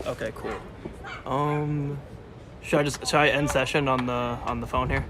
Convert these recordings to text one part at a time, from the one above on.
Okay, cool. Should I end session on the phone here?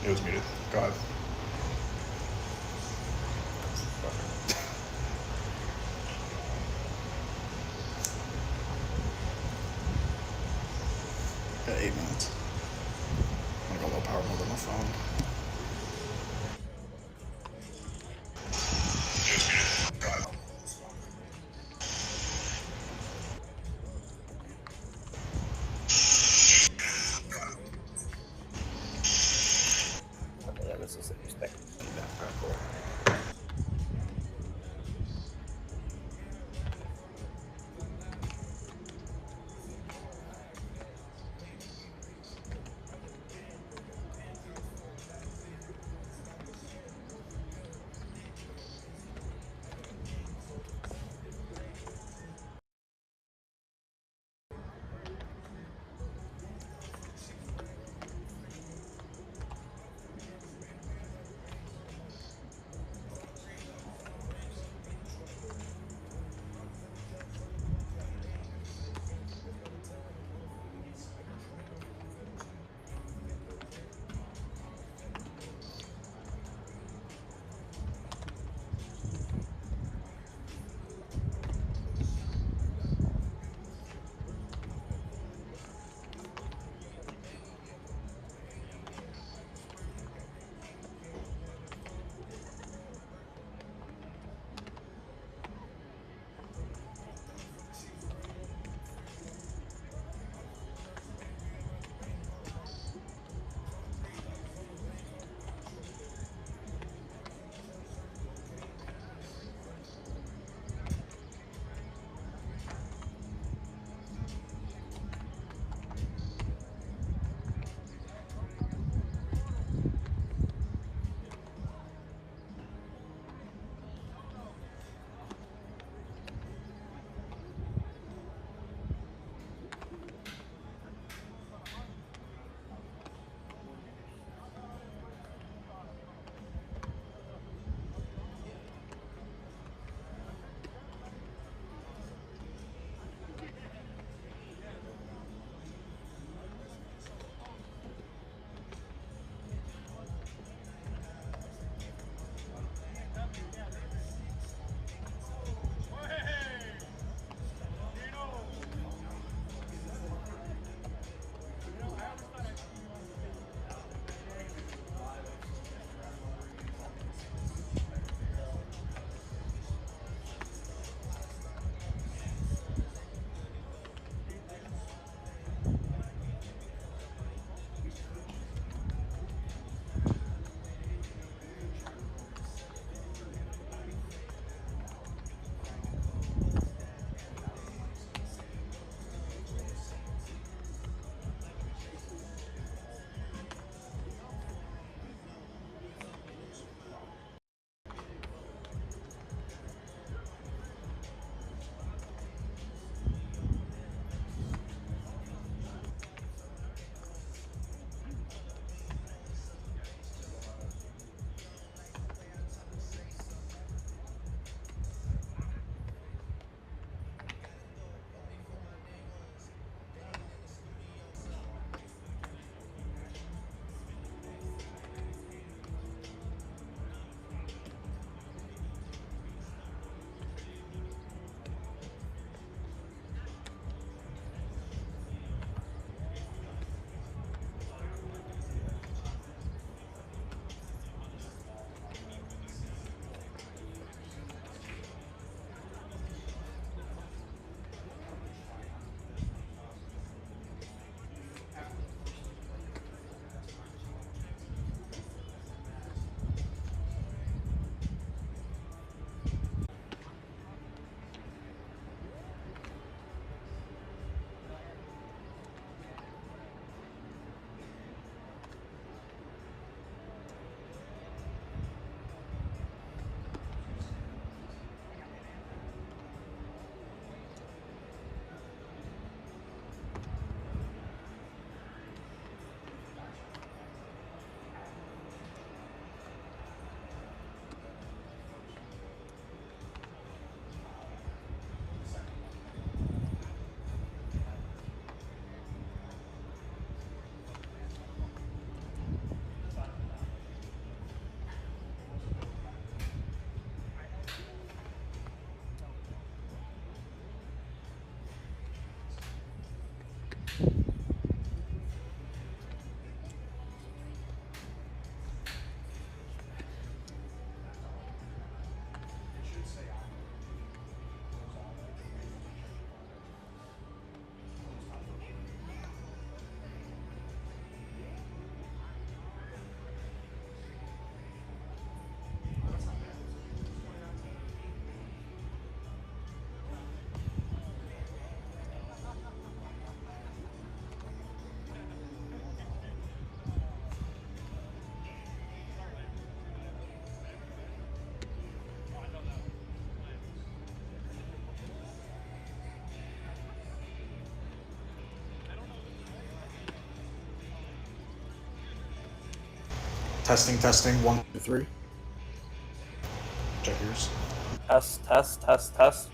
It was muted. Go ahead. Got 8 minutes. I'm gonna go low power mode on my phone. Okay, yeah, this is expected feedback. Cool. Testing, testing. 1, 2, 3. Check yours. Test, test, test, test.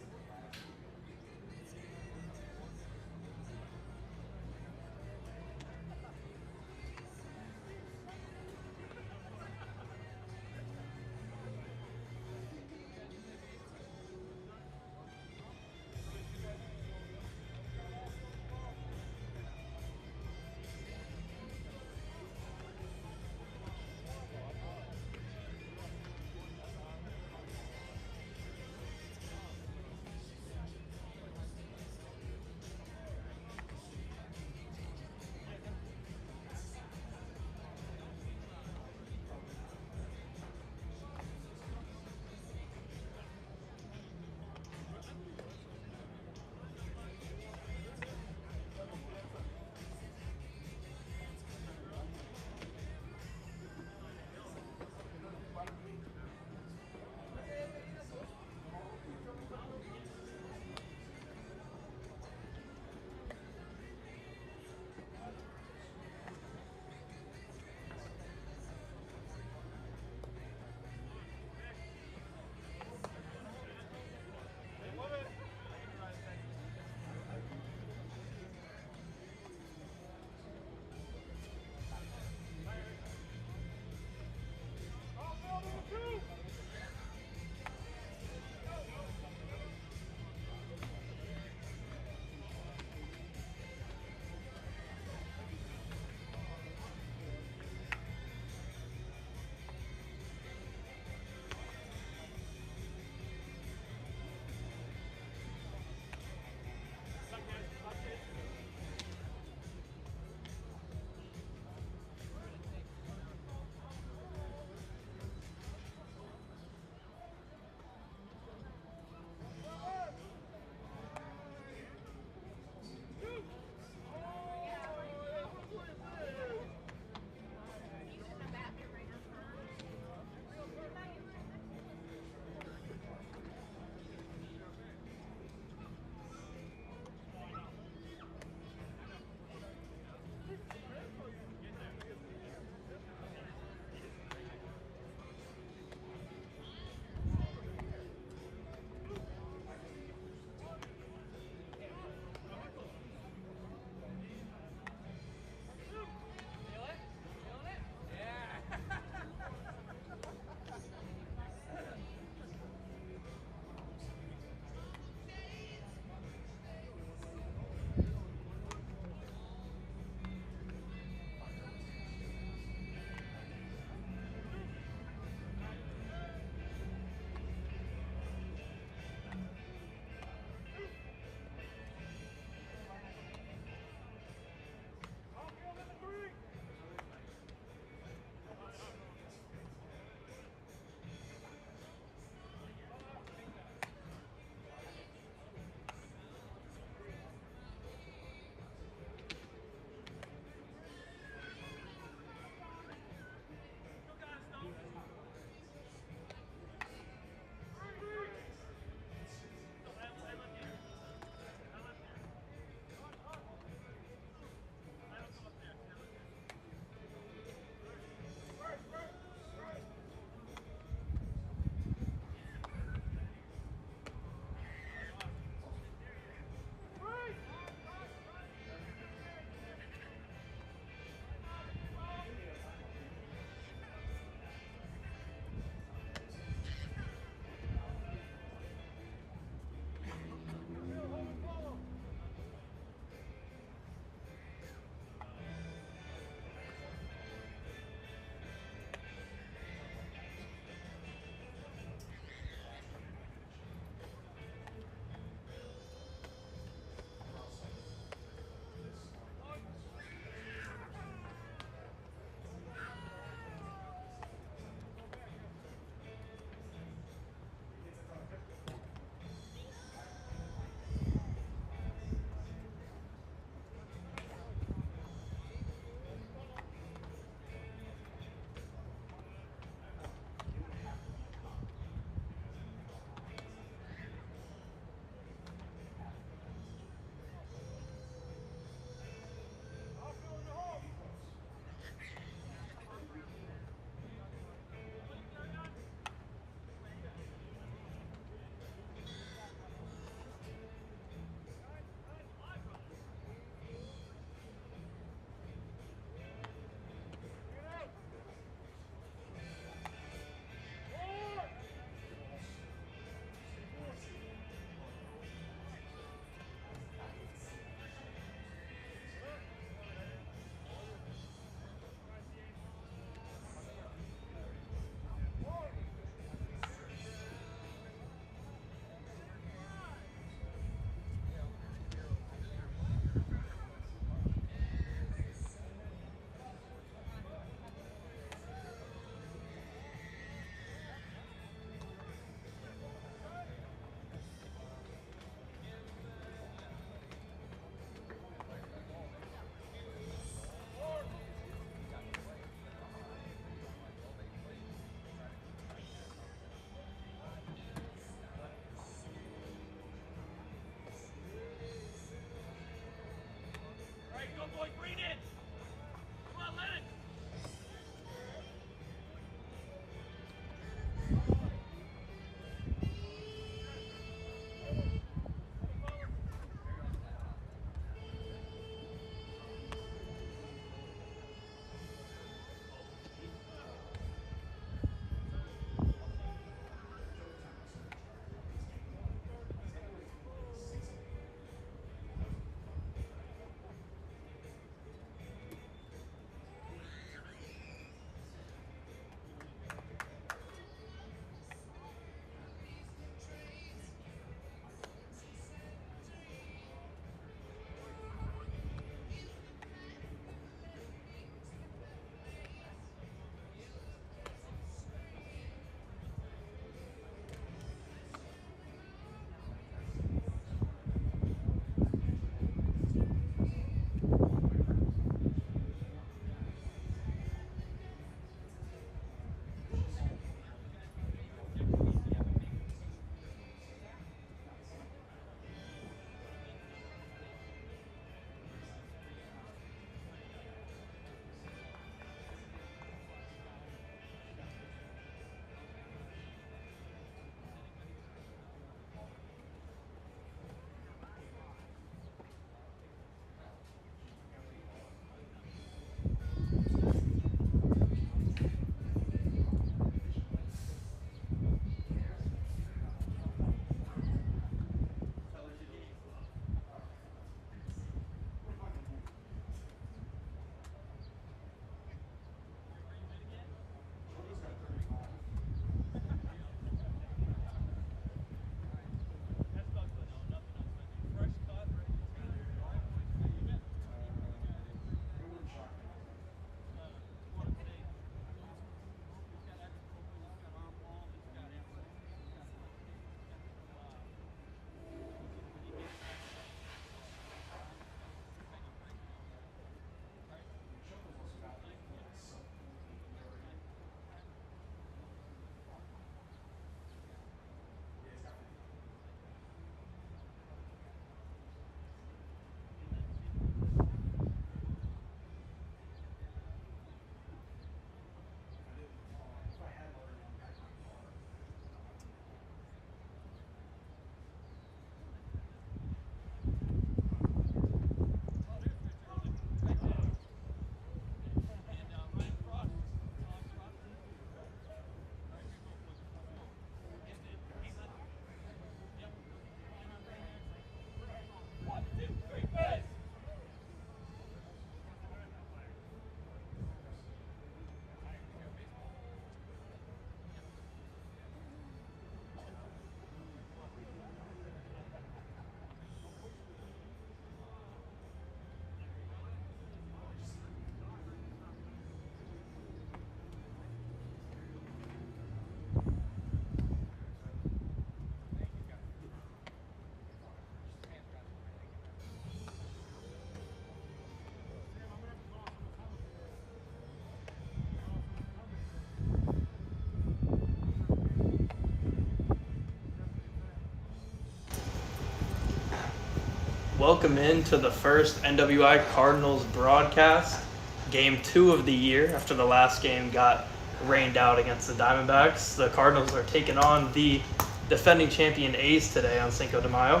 welcome into the first NWI Cardinals broadcast. Game 2 of the year after the last game got rained out against the Diamondbacks. The Cardinals are taking on the defending champion A's today on Cinco de Mayo.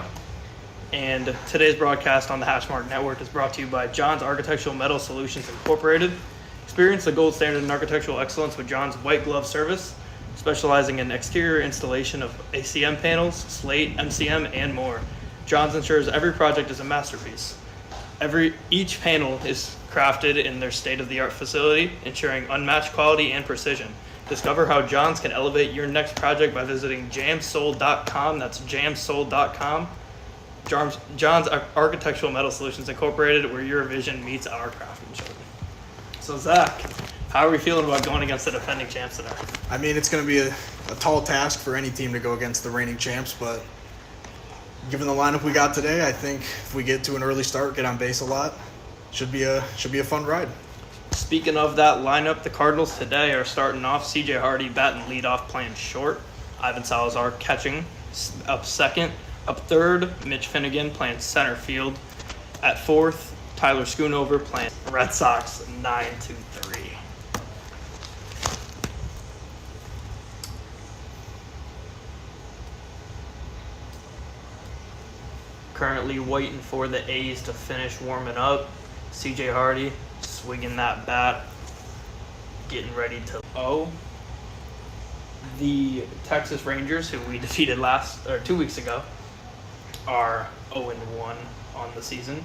And today's broadcast on the Hashmark Network is brought to you by John's Architectural Metal Solutions Incorporated. Experience the gold standard in architectural excellence with John's white glove service, specializing in exterior installation of ACM panels, slate, MCM, and more. John's ensures every project is a masterpiece. Each panel is crafted in their state-of-the-art facility, ensuring unmatched quality and precision. Discover how John's can elevate your next project by visiting jamsold.com. That's jamsold.com. John's Architectural Metal Solutions Incorporated, where your vision meets our craftsmanship. So Zach, how are we feeling about going against the defending champs today? I mean, it's going to be a tall task for any team to go against the reigning champs, but given the lineup we got today, I think if we get to an early start, get on base a lot, should be a fun ride. Speaking of that lineup, the Cardinals today are starting off CJ Hardy batting leadoff, playing short. Ivan Salazar catching up second. Up third, Mitch Finnegan playing center field. At fourth, Tyler Schoonover playing Red Sox 9-3. Currently waiting for the A's to finish warming up. CJ Hardy swinging that bat, getting ready to The Texas Rangers, who we defeated 2 weeks ago, are 0-1 on the season.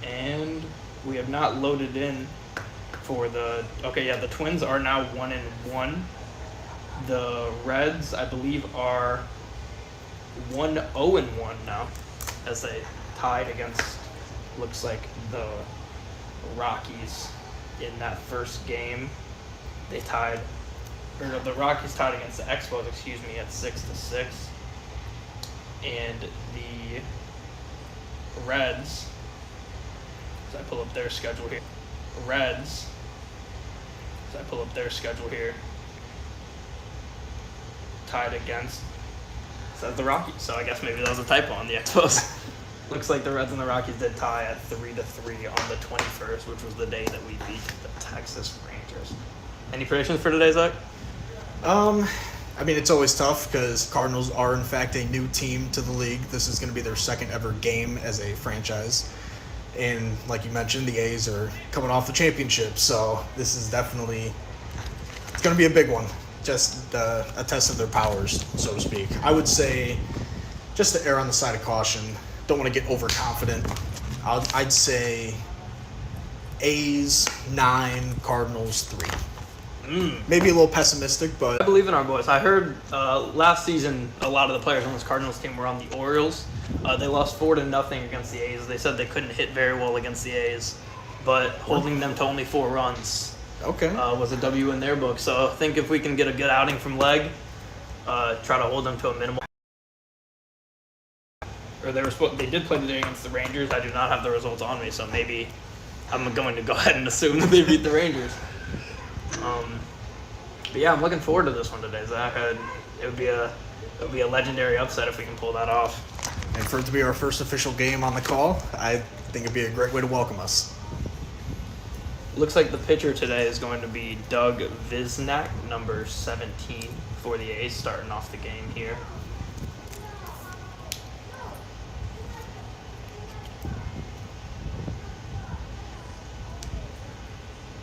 And we have not loaded in for the Twins are now 1-1. The Reds, I believe, are 1-0-1 now, as they tied against, looks like, the Rockies in that first game. The Rockies tied against the Expos, at 6-6. And the Reds, as I pull up their schedule here, tied against the Rockies. So I guess maybe that was a typo on the Expos. Looks like the Reds and the Rockies did tie at 3-3 on the 21st, which was the day that we beat the Texas Rangers. Any predictions for today, Zach? I mean, it's always tough because Cardinals are, in fact, a new team to the league. This is going to be their second ever game as a franchise. And like you mentioned, the A's are coming off the championship. So this is definitely – it's going to be a big one. Just a test of their powers, so to speak. I would say, just to err on the side of caution, don't want to get overconfident. I'd say A's 9, Cardinals 3. Maybe a little pessimistic, but I believe in our boys. I heard last season a lot of the players on this Cardinals team were on the Orioles. They lost 4-0 against the A's. They said they couldn't hit very well against the A's, but holding them to only 4 runs was a W in their book. So I think if we can get a good outing from Leg, try to hold them to a minimal. Or they did play today against the Rangers. I do not have the results on me, so maybe I'm going to go ahead and assume that they beat the Rangers. But yeah, I'm looking forward to this one today, Zach. It would be a legendary upset if we can pull that off. And for it to be our first official game on the call, I think it'd be a great way to welcome us. Looks like the pitcher today is going to be Doug Visnak, number 17 for the A's, starting off the game here.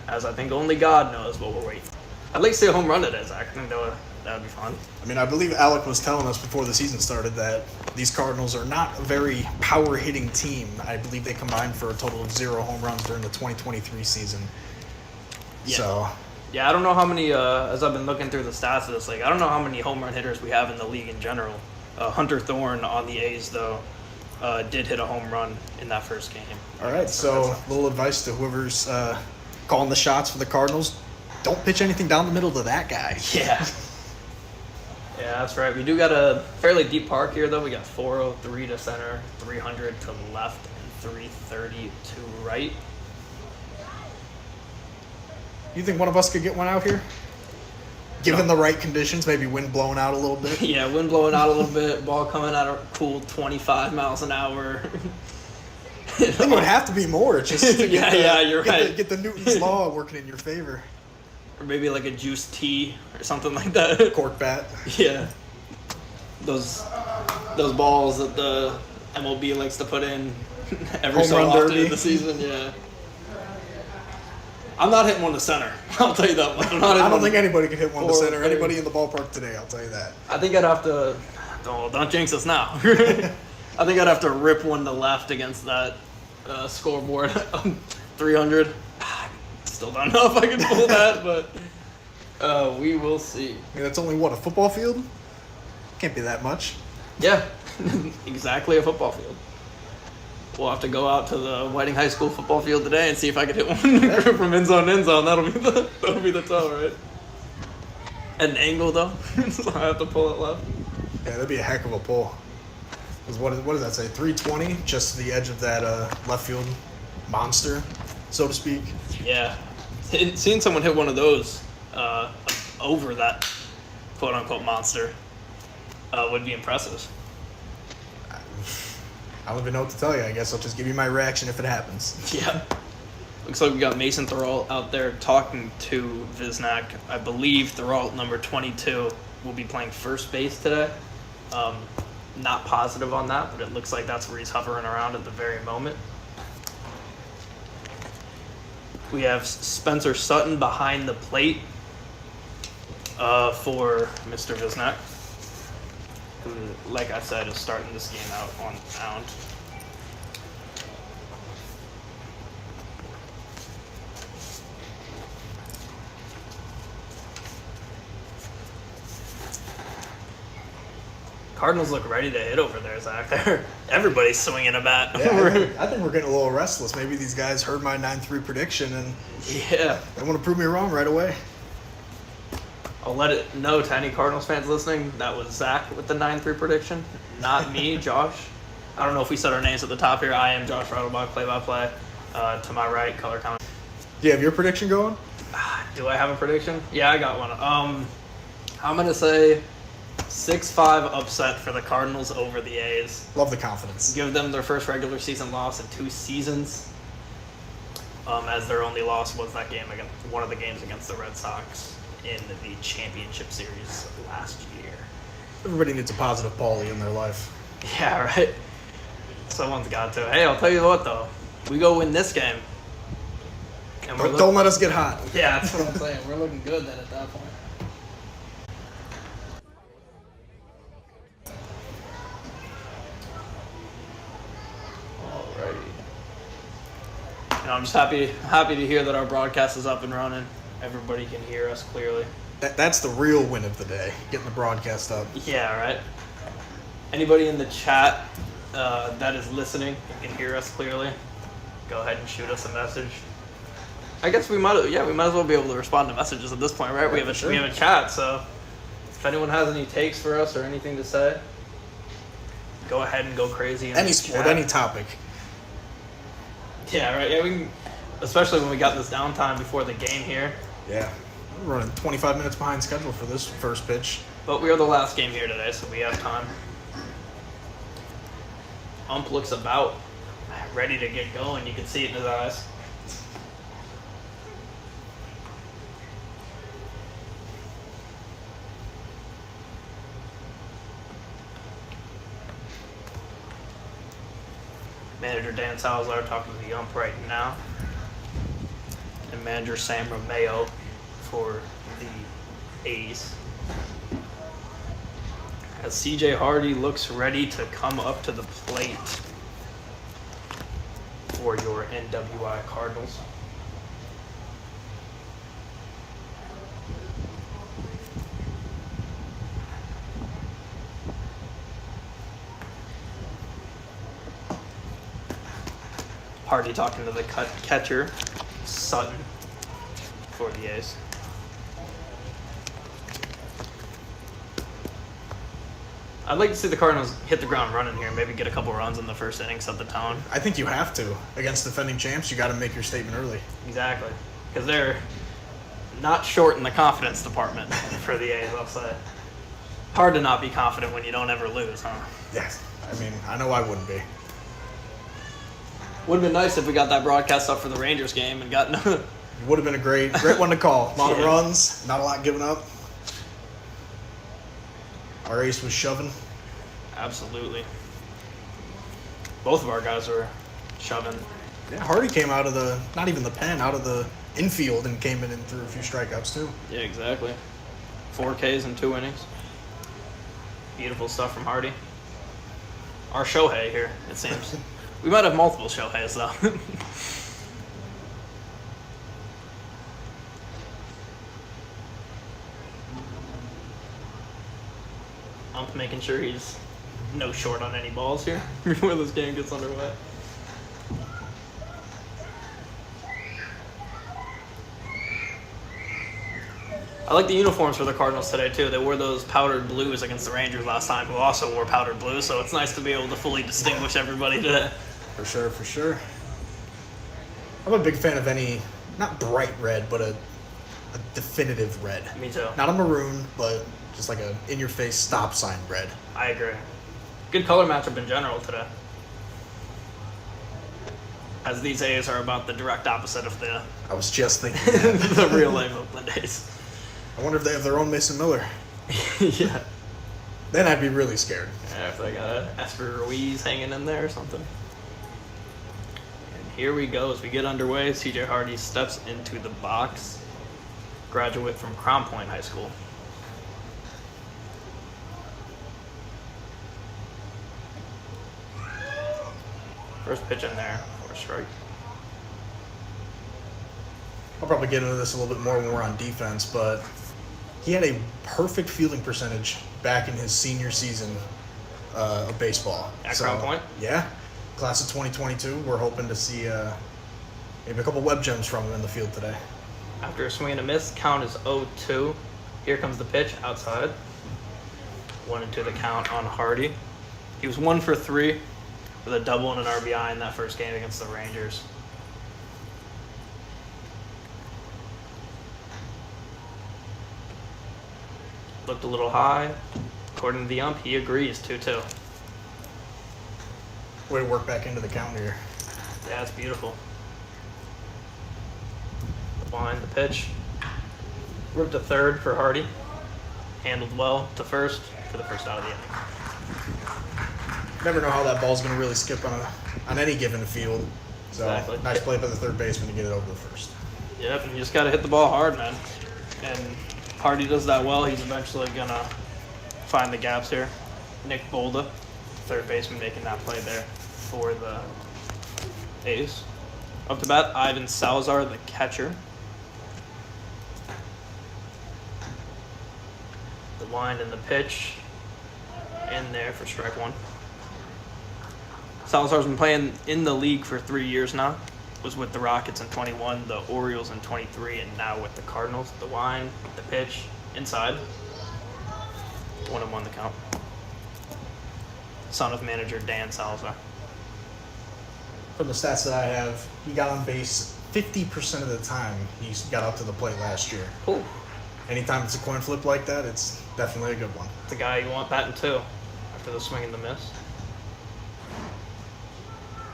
As I think only God knows what we're waiting. I'd like to see a home run today, Zach. I think that would be fun. I mean, I believe Alec was telling us before the season started that these Cardinals are not a very power-hitting team. I believe they combined for a total of 0 home runs during the 2023 season. Yeah. So, yeah, I don't know how many, as I've been looking through the stats of this league, I don't know how many home run hitters we have in the league in general. Hunter Thorne on the A's, though, did hit a home run in that first game. All right, so a little advice to whoever's calling the shots for the Cardinals. Don't pitch anything down the middle to that guy. Yeah. Yeah, that's right. We do got a fairly deep park here, though. We got 403 to center, 300 to left, and 330 to right. You think one of us could get one out here? Given the right conditions, maybe wind blowing out a little bit. Yeah, wind blowing out a little bit, ball coming at a cool 25 miles an hour. I think it would have to be more just to you're right. Get the Newton's law working in your favor. Or maybe like a juice tea or something like that. Cork bat. Yeah. Those balls that the MLB likes to put in every Home so run often derby. in the season, yeah. I'm not hitting one to center. I'll tell you that much. I don't think anybody could hit one to Or- center. Anybody in the ballpark today, I'll tell you that. I think I'd have to. Don't jinx us now. I think I'd have to rip one to left against that scoreboard. 300. Still don't know if I can pull that, but we will see. I mean, that's only what, a football field? Can't be that much. Yeah, exactly a football field. We'll have to go out to the Whiting High School football field today and see if I can hit one from end zone to end zone. That'll be the toe, right? At an angle though, so I have to pull it left. Yeah, that'd be a heck of a pull. 'Cause what does that say? 320, just the edge of that left field monster, so to speak. Yeah, seeing someone hit one of those over that quote unquote monster would be impressive. I don't even know what to tell you. I guess I'll just give you my reaction if it happens. Yeah. Looks like we got Mason Thuralt out there talking to Visnac. I believe Thuralt, number 22, will be playing first base today. Not positive on that, but it looks like that's where he's hovering around at the very moment. We have Spencer Sutton behind the plate for Mr. Visnac, who, like I said, is starting this game out on the mound. Cardinals look ready to hit over there, Zach. Everybody's swinging a bat. Yeah, I think we're getting a little restless. Maybe these guys heard my 9-3 prediction and Yeah. they want to prove me wrong right away. I'll let it know to any Cardinals fans listening, that was Zach with the 9-3 prediction, not me, Josh. I don't know if we said our names at the top here. I am Josh Rattlebaugh, play-by-play. To my right, color comment. Do you have your prediction going? Do I have a prediction? Yeah, I got one. I'm going to say 6-5 upset for the Cardinals over the A's. Love the confidence. Give them their first regular season loss in 2 seasons, as their only loss was that game against one of the games against the Red Sox in the championship series last year. Everybody needs a positive Paulie in their life. Yeah, right. Someone's got to. Hey, I'll tell you what though, we go win this game, and Don't let us get hot. Yeah, that's what I'm saying. We're looking good then at that point. I'm just happy to hear that our broadcast is up and running. Everybody can hear us clearly. That's the real win of the day, getting the broadcast up. Yeah, right. Anybody in the chat that is listening and can hear us clearly, go ahead and shoot us a message. I guess we might as well be able to respond to messages at this point, right? We have a chat, so if anyone has any takes for us or anything to say, go ahead and go crazy. Any sport, any topic. Yeah, right. Yeah, we can, especially when we got this downtime before the game here. Yeah, we're running 25 minutes behind schedule for this first pitch. But we are the last game here today, so we have time. Ump looks about ready to get going. You can see it in his eyes. Manager Dan Salazar talking to the ump right now. And manager Sam Romeo for the A's. As CJ Hardy looks ready to come up to the plate for your NWI Cardinals. Hardy talking to the catcher, Sutton, for the A's. I'd like to see the Cardinals hit the ground running here, maybe get a couple runs in the first inning, set the tone. I think you have to. Against defending champs, you got to make your statement early. Exactly. Because they're not short in the confidence department for the A's, I'll say. Hard to not be confident when you don't ever lose, huh? Yes. I mean, I know I wouldn't be. Would have been nice if we got that broadcast up for the Rangers game and got It would have been a great one to call. A lot of Yeah. runs, not a lot given up. Our ace was shoving. Absolutely. Both of our guys were shoving. Yeah, Hardy came out of not even the pen, out of the infield and came in and threw a few strikeouts too. Yeah, exactly. 4 Ks in 2 innings. Beautiful stuff from Hardy. Our Shohei here, it seems. We might have multiple Shoheis, though. I'm making sure he's no short on any balls here before this game gets underway. I like the uniforms for the Cardinals today, too. They wore those powdered blues against the Rangers last time, who also wore powdered blues, so it's nice to be able to fully distinguish everybody today. For sure, for sure. I'm a big fan of any, not bright red, but a definitive red. Me too. Not a maroon, but just like a in-your-face stop sign red. I agree. Good color matchup in general today. As these A's are about the direct opposite of the I was just thinking that. the real life Oakland A's. I wonder if they have their own Mason Miller. Yeah. Then I'd be really scared. Yeah, if they got a Esper Ruiz hanging in there or something. And here we go as we get underway. CJ Hardy steps into the box. Graduate from Crown Point High School. First pitch in there for a strike. I'll probably get into this a little bit more when we're on defense, but he had a perfect fielding percentage back in his senior season of baseball. At Crown Point? Yeah. Class of 2022. We're hoping to see maybe a couple web gems from him in the field today. After a swing and a miss, count is 0-2. Here comes the pitch outside. 1-2 the count on Hardy. He was 1 for 3 with a double and an RBI in that first game against the Rangers. Looked a little high. According to the ump, he agrees. 2-2. Way to work back into the count here. Yeah, it's beautiful. The line, the pitch. Ripped to third for Hardy. Handled well to first for the first out of the inning. Never know how that ball's going to really skip on any given field. So Exactly. nice play by the third baseman to get it over the first. Yep, and you just got to hit the ball hard, man. And Hardy does that well. He's eventually going to find the gaps here. Nick Bolda, third baseman, making that play there for the A's. Up to bat, Ivan Salazar, the catcher. The line and the pitch in there for strike one. Salazar's been playing in the league for 3 years now. Was with the Rockets in 21, the Orioles in 23, and now with the Cardinals. The line, the pitch, inside. 1-1 the count. Son of manager Dan Salazar. From the stats that I have, he got on base 50% of the time he got out to the plate last year. Cool. Anytime it's a coin flip like that, it's definitely a good one. The guy you want batting 2 after the swing and the miss.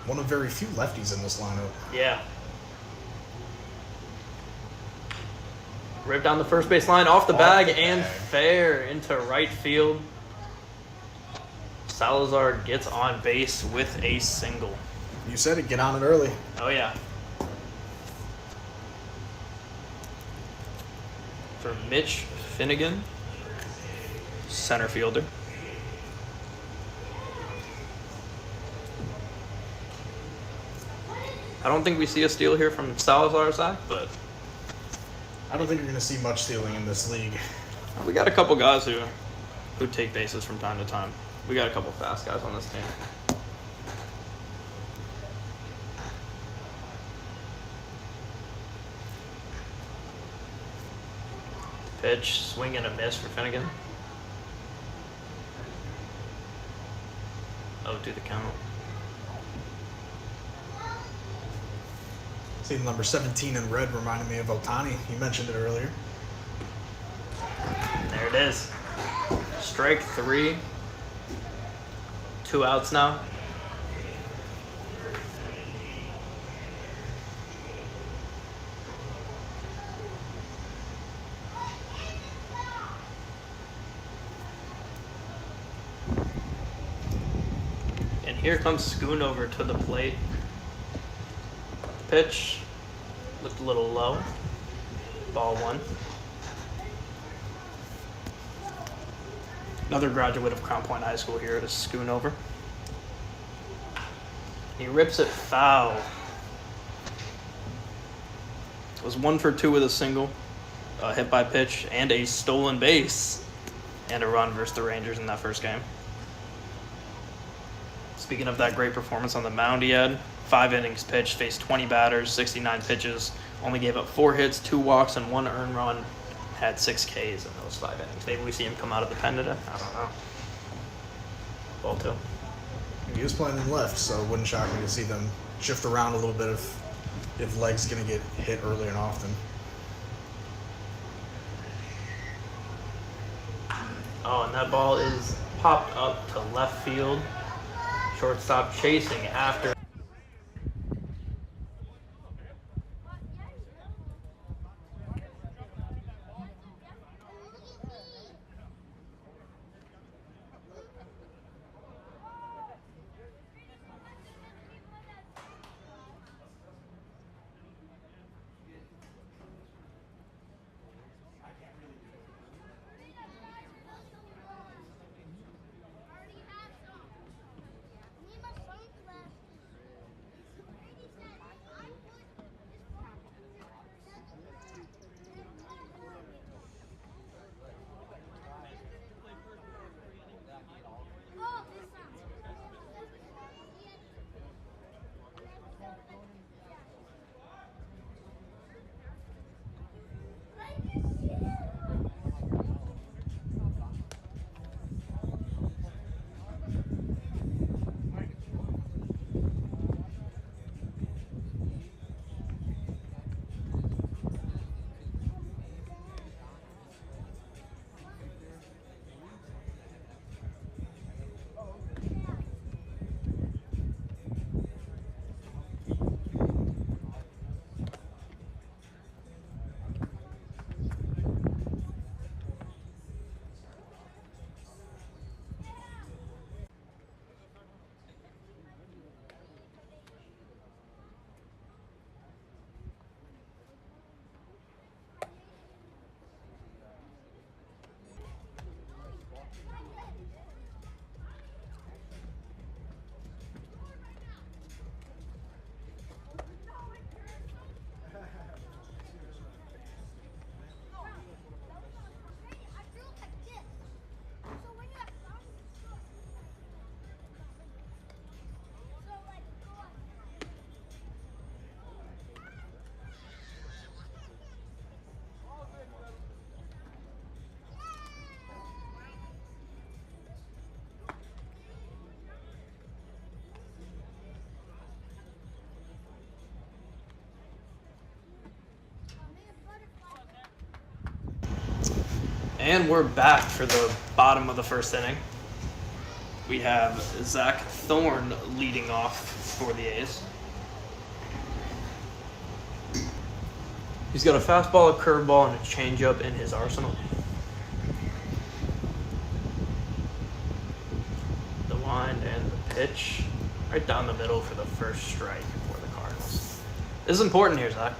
One of very few lefties in this lineup. Yeah. Ripped down the first base line, off the bag, and fair into right field. Salazar gets on base with a single. You said it, get on it early. Oh, yeah. For Mitch Finnegan, center fielder. I don't think we see a steal here from Salazar's side, but I don't think you're going to see much stealing in this league. we got a couple guys who take bases from time to time. We got a couple fast guys on this team. Pitch, swing and a miss for Finnegan. 0-2 the count. See the number 17 in red reminded me of Otani. You mentioned it earlier. And there it is. Strike 3. 2 outs now. Here comes Schoonover to the plate. Pitch looked a little low. Ball 1. Another graduate of Crown Point High School here to Schoonover. He rips it foul. It was 1 for 2 with a single, a hit by pitch, and a stolen base, and a run versus the Rangers in that first game. Speaking of that great performance on the mound he had, 5 innings pitched, faced 20 batters, 69 pitches, only gave up 4 hits, 2 walks, and 1 earned run, had 6 Ks in those 5 innings. Maybe we see him come out of the pen today. I don't know. Ball 2. He was playing in left, so it wouldn't shock me to see them shift around a little bit if leg's going to get hit early and often. Oh, and that ball is popped up to left field. Shortstop chasing after. And we're back for the bottom of the first inning. We have Zach Thorne leading off for the A's. He's got a fastball, a curveball, and a changeup in his arsenal. The wind and the pitch right down the middle for the first strike for the Cardinals. This is important here, Zach.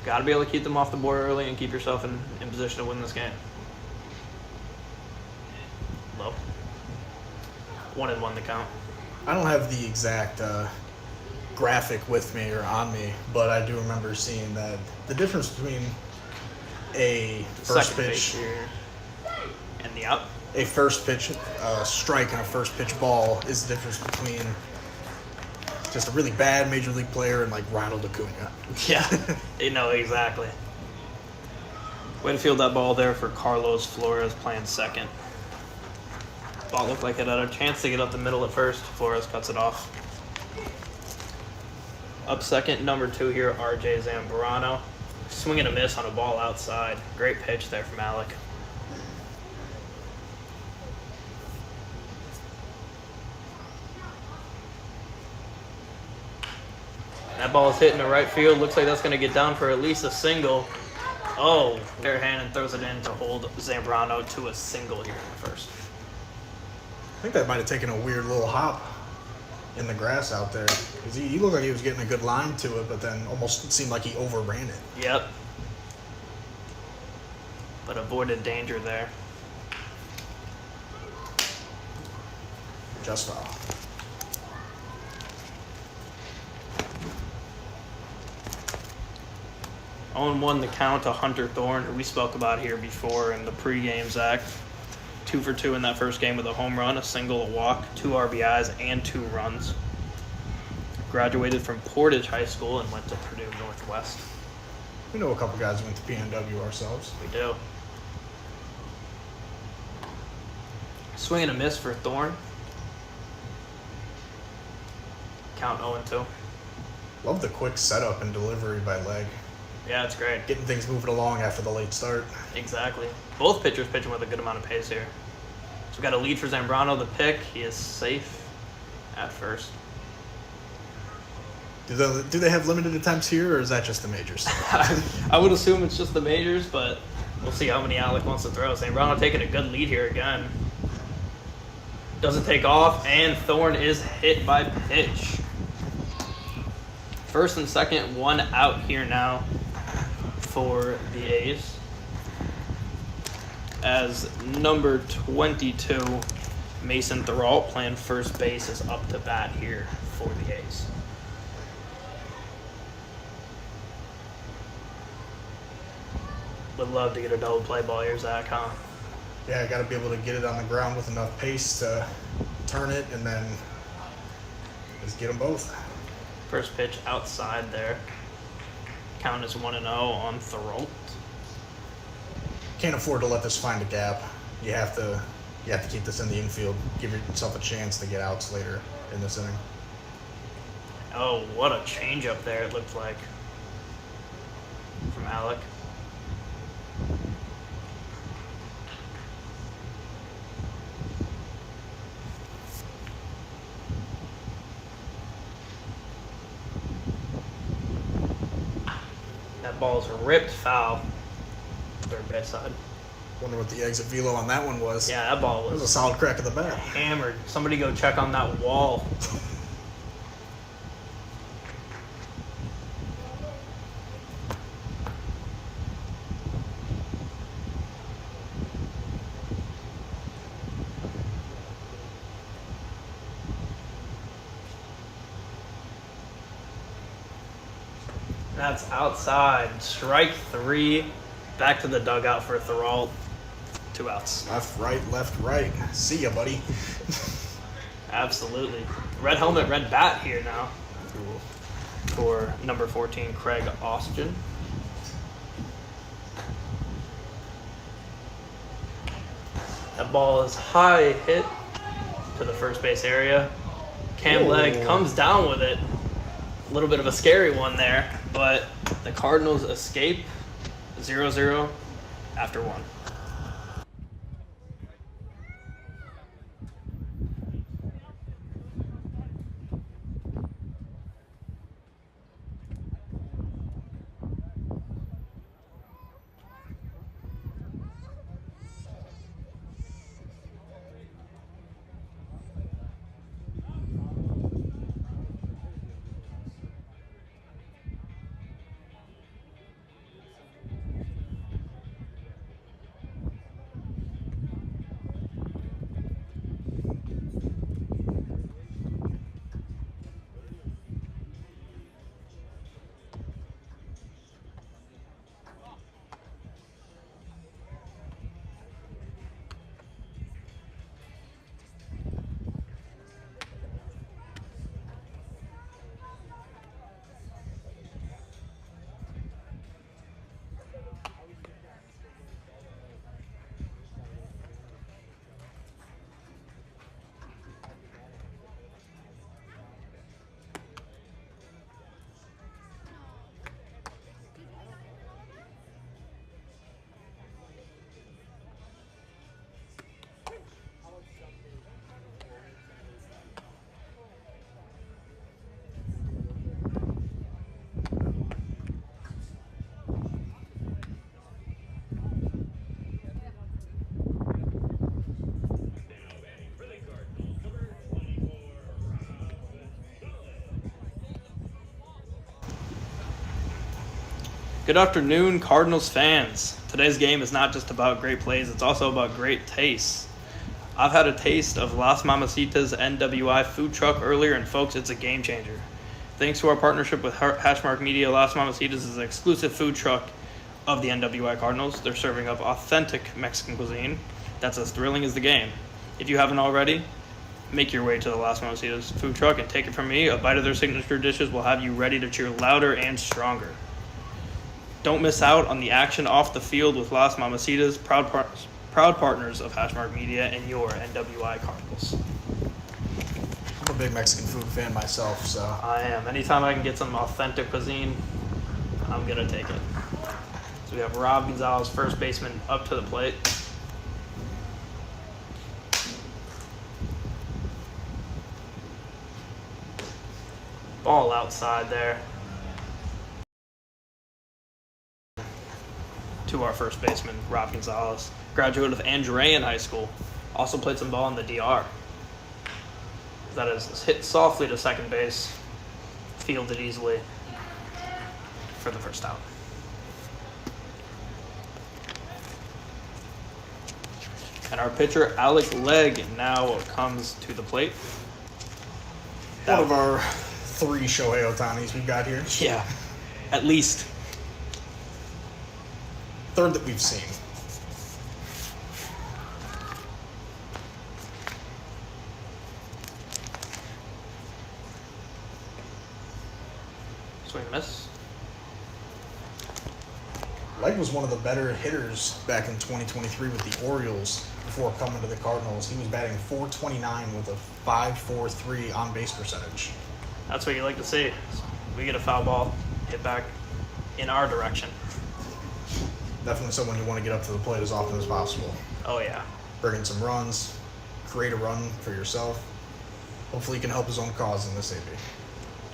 Got to be able to keep them off the board early and keep yourself in position to win this game. Low. 1-1 the count. I don't have the exact graphic with me or on me, but I do remember seeing that the difference between a first Second pitch base here and the out. a first pitch strike and a first pitch ball is the difference between just a really bad major league player and like Ronald Acuna. Yeah, you know exactly. Way to field that ball there for Carlos Flores playing second. Ball looked like it had a chance to get up the middle at first. Flores cuts it off. Up second, number 2 here, RJ Zambrano. Swing and a miss on a ball outside. Great pitch there from Alec. That ball is hitting the right field. Looks like that's going to get down for at least a single. Oh, bare hand and throws it in to hold Zambrano to a single here in the first. I think that might have taken a weird little hop. in the grass out there. 'Cause he looked like he was getting a good line to it, but then almost seemed like he overran it. Yep. But avoided danger there. Just foul. Owen won the count to Hunter Thorne, who we spoke about here before in the pregame, Zach. 2 for 2 in that first game with a home run, a single, a walk, 2 RBIs, and 2 runs. Graduated from Portage High School and went to Purdue Northwest. We know a couple guys who went to PNW ourselves. We do. Swing and a miss for Thorne. Count 0-2. Love the quick setup and delivery by Leg. Yeah, it's great. Getting things moving along after the late start. Exactly. Both pitchers pitching with a good amount of pace here. So we got a lead for Zambrano, the pick. He is safe at first. Do they have limited attempts here, or is that just the majors? I would assume it's just the majors, but we'll see how many Alec wants to throw. Zambrano taking a good lead here again. Doesn't take off, and Thorne is hit by pitch. First and second, 1 out here now for the A's. As number 22, Mason Therault, playing first base, is up to bat here for the A's. Would love to get a double play ball here, Zach, huh? Yeah, got to be able to get it on the ground with enough pace to turn it and then just get them both. First pitch outside there. Count is 1-0 on Therault. Can't afford to let this find a gap. You have to keep this in the infield. Give yourself a chance to get outs later in this inning. Oh, what a changeup there it looked like from Alec. That ball's ripped foul. Third base side. Wonder what the exit velo on that one was. Yeah, that ball It was a was solid crack of the bat. hammered. Somebody go check on that wall. That's outside. Strike 3. Back to the dugout for Therault. 2 outs. Left, right. See ya, buddy. Absolutely. Red helmet, red bat here now for number 14, Craig Austin. That ball is high hit to the first base area. Cam Leg comes down with it. A little bit of a scary one there, but the Cardinals escape 0-0 after 1. Good afternoon, Cardinals fans. Today's game is not just about great plays, it's also about great taste. I've had a taste of Las Mamacita's NWI food truck earlier, and folks, it's a game changer. Thanks to our partnership with Hashmark Media, Las Mamacita's is an exclusive food truck of the NWI Cardinals. They're serving up authentic Mexican cuisine that's as thrilling as the game. If you haven't already, make your way to the Las Mamacita's food truck and take it from me. A bite of their signature dishes will have you ready to cheer louder and stronger. Don't miss out on the action off the field with Las Mamacita's, proud partners of Hashmark Media and your NWI Cardinals. I'm a big Mexican food fan myself, so I am. Anytime I can get some authentic cuisine, I'm going to take it. So we have Rob Gonzalez, first baseman, up to the plate. Ball outside there. To our first baseman, Rob Gonzalez, graduate of Andrean High School, also played some ball in the DR. That is hit softly to second base, fielded easily for the first out. And our pitcher, Alec Legg, now comes to the plate. one of our 3 Shohei Ohtanis we've got here. Yeah, at least. Third that we've seen. Swing and miss. Legg was one of the better hitters back in 2023 with the Orioles before coming to the Cardinals. He was batting .429 with a .543 on-base percentage. That's what you like to see. We get a foul ball hit back in our direction. Definitely someone you want to get up to the plate as often as possible. Oh, yeah. Bring in some runs, create a run for yourself. Hopefully you can help his own cause in this AB.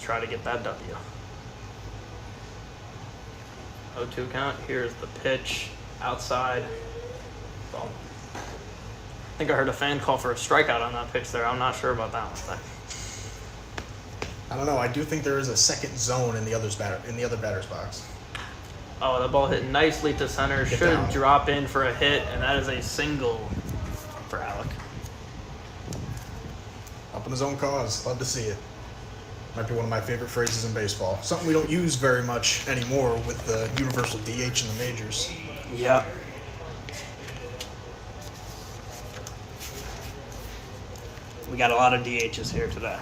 Try to get that W. 0-2 count. Here's the pitch. Outside. Ball. I think I heard a fan call for a strikeout on that pitch there. I'm not sure about that one. I don't know. I do think there is a second zone in the other batter's box. Oh, the ball hit nicely to center. Get Should down. drop in for a hit, and that is a single for Alec. Up in his own cause. Love to see it. Might be one of my favorite phrases in baseball. Something we don't use very much anymore with the universal DH in the majors. Yep. We got a lot of DHs here today.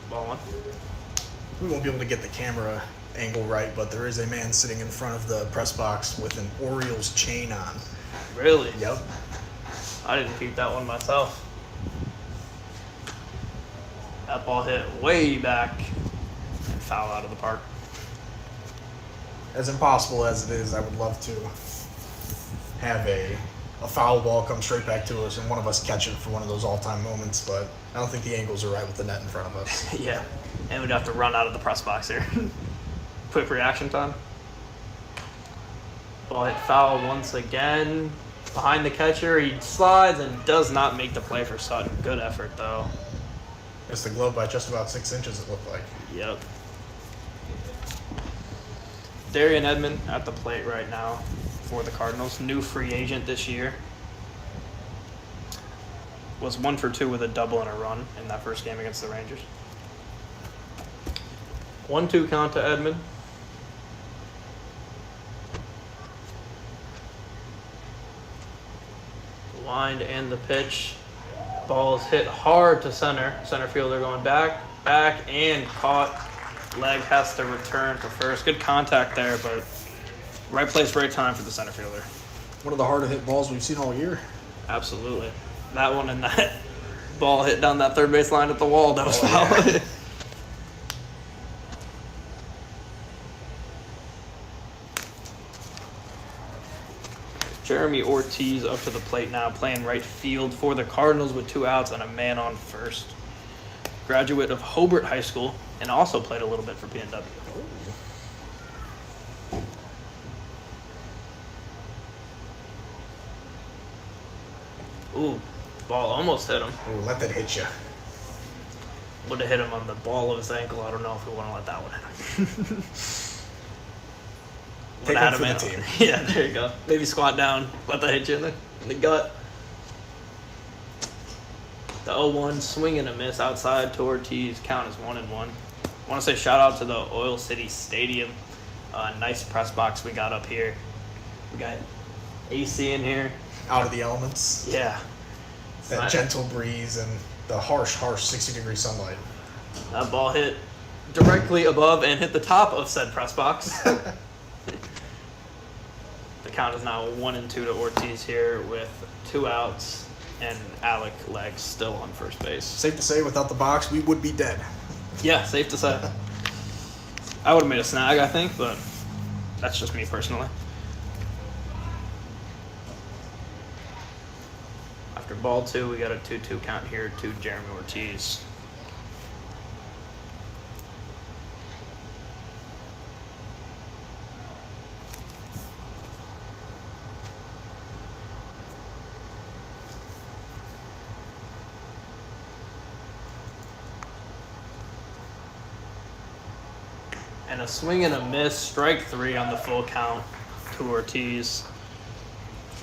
Ball one. We won't be able to get the camera angle right, but there is a man sitting in front of the press box with an Orioles chain on. Really? Yep. I didn't keep that one myself. That ball hit way back and foul out of the park. As impossible as it is, I would love to have a foul ball come straight back to us and one of us catch it for one of those all-time moments, but I don't think the angles are right with the net in front of us. Yeah. And we'd have to run out of the press box here. Quick reaction time. Ball hit foul once again. Behind the catcher, he slides and does not make the play for Sutton. Good effort, though. Missed the glove by just about 6 inches, it looked like. Yep. Darian Edmond at the plate right now for the Cardinals. New free agent this year. Was 1 for 2 with a double and a run in that first game against the Rangers. 1-2 count to Edmond. Wind and the pitch. Ball is hit hard to center. Center fielder going back, and caught. Leg has to return to first. Good contact there, but right place, right time for the center fielder. One of the harder hit balls we've seen all year. Absolutely. That one and that ball hit down that third base line at the wall. That was foul. Yeah. Jeremy Ortiz up to the plate now, playing right field for the Cardinals with 2 outs and a man on first. Graduate of Hobart High School and also played a little bit for PNW. Ooh, ball almost hit him. Ooh, let that hit you. Would have hit him on the ball of his ankle. I don't know if we want to let that one hit him. Take Would have one had for him the in. team. Yeah, there you go. Maybe squat down. Let that hit you in the gut. The 0-1 swing and a miss outside to Ortiz. Count is 1-1. I want to say shout out to the Oil City Stadium. Nice press box we got up here. We got AC in here. Out of the elements. Yeah. That Nice. gentle breeze and the harsh 60-degree sunlight. That ball hit directly above and hit the top of said press box. The count is now 1-2 to Ortiz here with 2 outs and Alec Legg still on first base. Safe to say, without the box, we would be dead. Yeah, safe to say. I would have made a snag, I think, but that's just me personally. After ball 2, we got a 2-2 count here to Jeremy Ortiz. And a swing and a miss, strike 3 on the full count to Ortiz.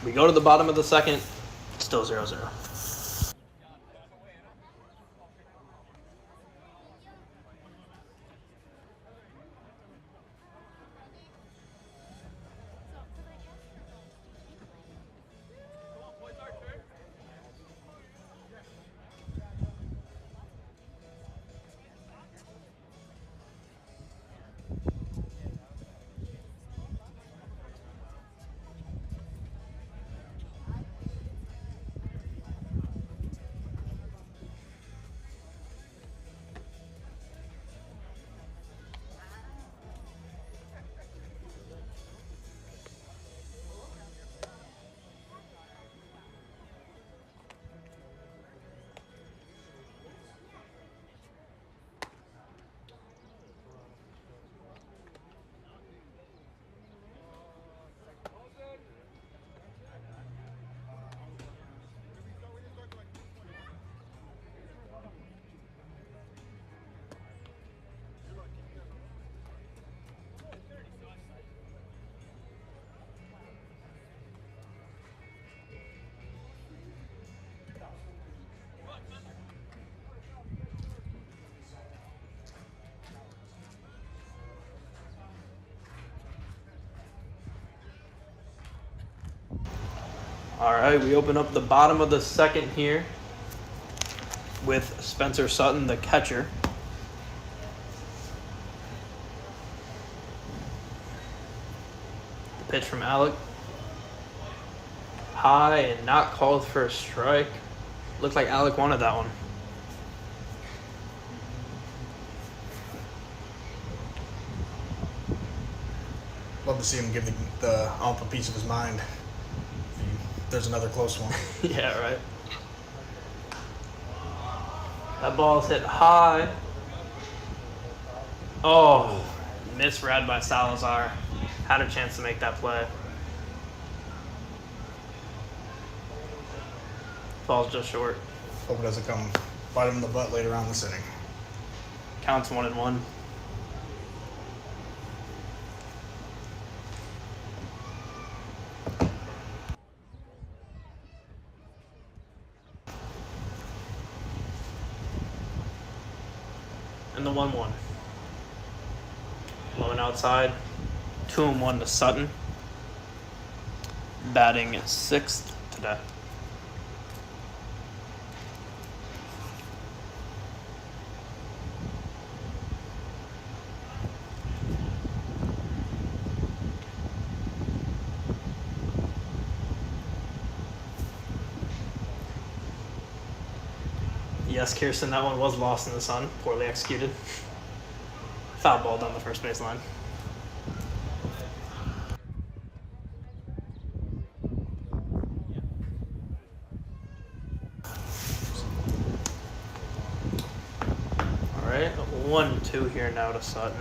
We go to the bottom of the second, still 0-0. All right, we open up the bottom of the second here with Spencer Sutton, the catcher. The pitch from Alec. High and not called for a strike. Looked like Alec wanted that one. Love to see him give the ump a piece of his mind. There's another close one. Yeah, right. That ball's hit high. Oh, misread by Salazar. Had a chance to make that play. Ball's just short. Hope it doesn't come bite him in the butt later on this inning. Counts 1-1. And the 1-1. Low and outside. 2-1 to Sutton. Batting 6th today. Yes, Kirsten, that one was lost in the sun. Poorly executed. Foul ball down the first baseline. All right, 1-2 here now to Sutton.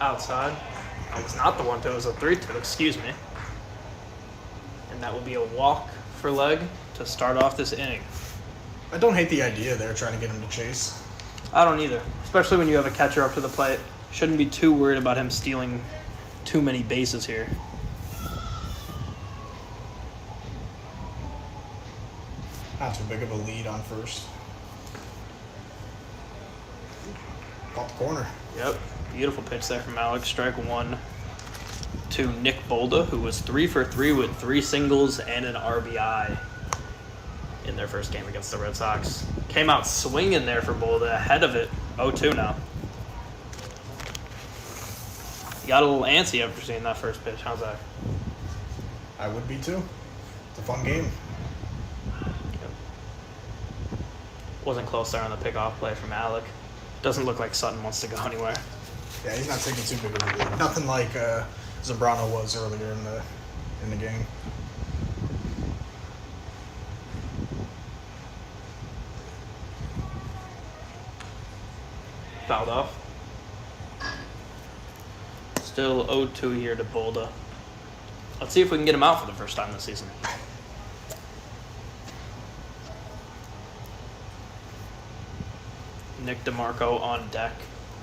outside. It's not the 1-2, it was a 3-2, excuse me. And that will be a walk for leg to start off this inning. I don't hate the idea there, trying to get him to chase. I don't either, especially when you have a catcher up to the plate. Shouldn't be too worried about him stealing too many bases here. Not too big of a lead on first. Off the corner. Yep, beautiful pitch there from Alex. Strike one to Nick Bolda, who was 3 for 3 with 3 singles and an RBI in their first game against the Red Sox. Came out swinging there for Bolda, ahead of it, 0-2 now. You got a little antsy after seeing that first pitch. How's that? I would be too. It's a fun game. Wasn't close there on the pickoff play from Alec. Doesn't look like Sutton wants to go anywhere. Yeah, he's not taking too big of a lead. Nothing like Zambrano was earlier in the game. Fouled off. Still 0-2 here to Bolda. Let's see if we can get him out for the first time this season. Nick DeMarco on deck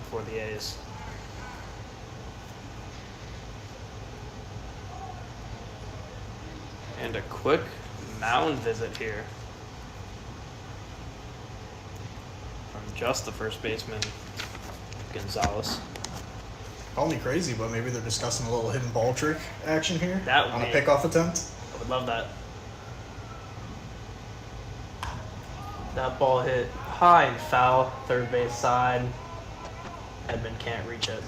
for the A's. And a quick mound visit here from just the first baseman, Gonzalez. Call me crazy, but maybe they're discussing a little hidden ball trick action here That would on a be- pickoff attempt. I would love that. That ball hit high and foul, third base side. Edmund can't reach it.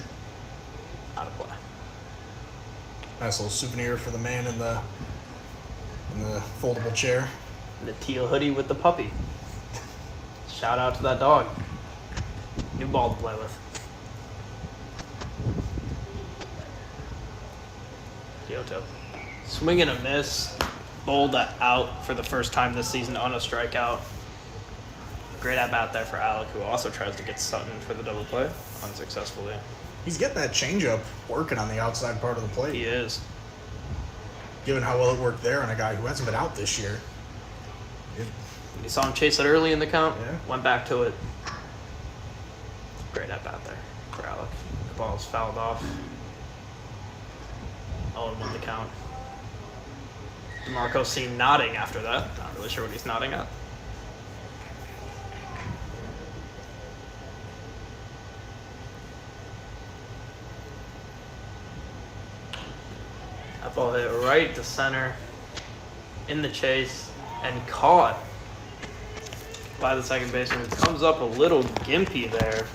Out of play. Nice little souvenir for the man in the foldable chair. The teal hoodie with the puppy. Shout out to that dog. New ball to play with. Kyoto. Swing and a miss. Bolda out for the first time this season on a strikeout. Great at bat there for Alec, who also tries to get Sutton for the double play unsuccessfully. He's getting that changeup working on the outside part of the plate. He is. Given how well it worked there on a guy who hasn't been out this year. You saw him chase it early in the count, Yeah. went back to it. Great at bat there for Alec. The ball's fouled off. 0-1 the count. DeMarco seen nodding after that. Not really sure what he's nodding at. That ball hit right to center in the chase and caught by the second baseman. It comes up a little gimpy there.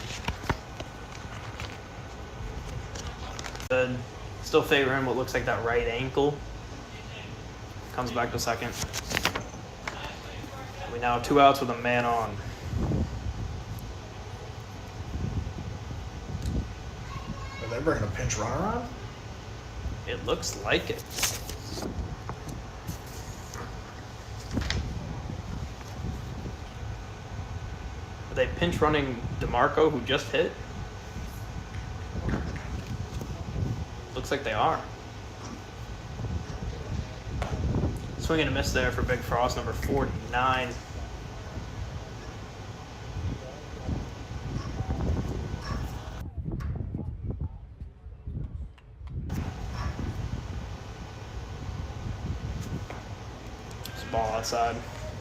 Good. Still favor him what looks like that right ankle. Comes back to second. We now have 2 outs with a man on. Are they bringing a pinch runner on? It looks like it. Are they pinch running DeMarco, who just hit? Looks like they are. Swing and a miss there for Big Frost, number 49. It's a ball outside.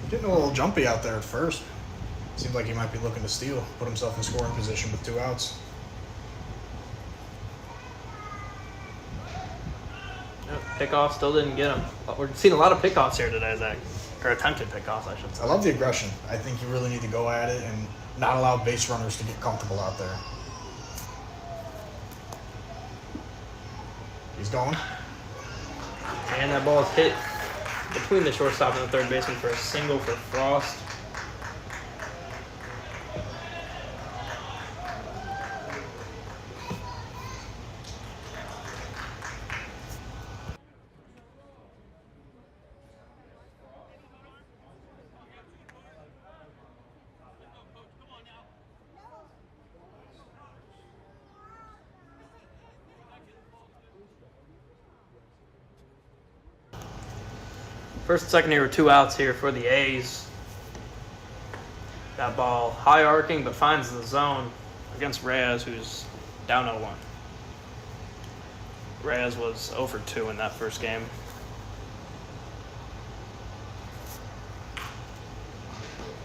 Getting a little jumpy out there at first. Seems like he might be looking to steal, put himself in scoring position with 2 outs. Pickoff still didn't get him. We're seeing a lot of pickoffs here today, Zach. Or attempted pickoffs, I should say. I love the aggression. I think you really need to go at it and not allow base runners to get comfortable out there. He's going. And that ball is hit between the shortstop and the third baseman for a single for Frost. First and second here with 2 outs here for the A's. That ball high arcing but finds the zone against Reyes, who's down 0-1. Reyes was 0 for 2 in that first game.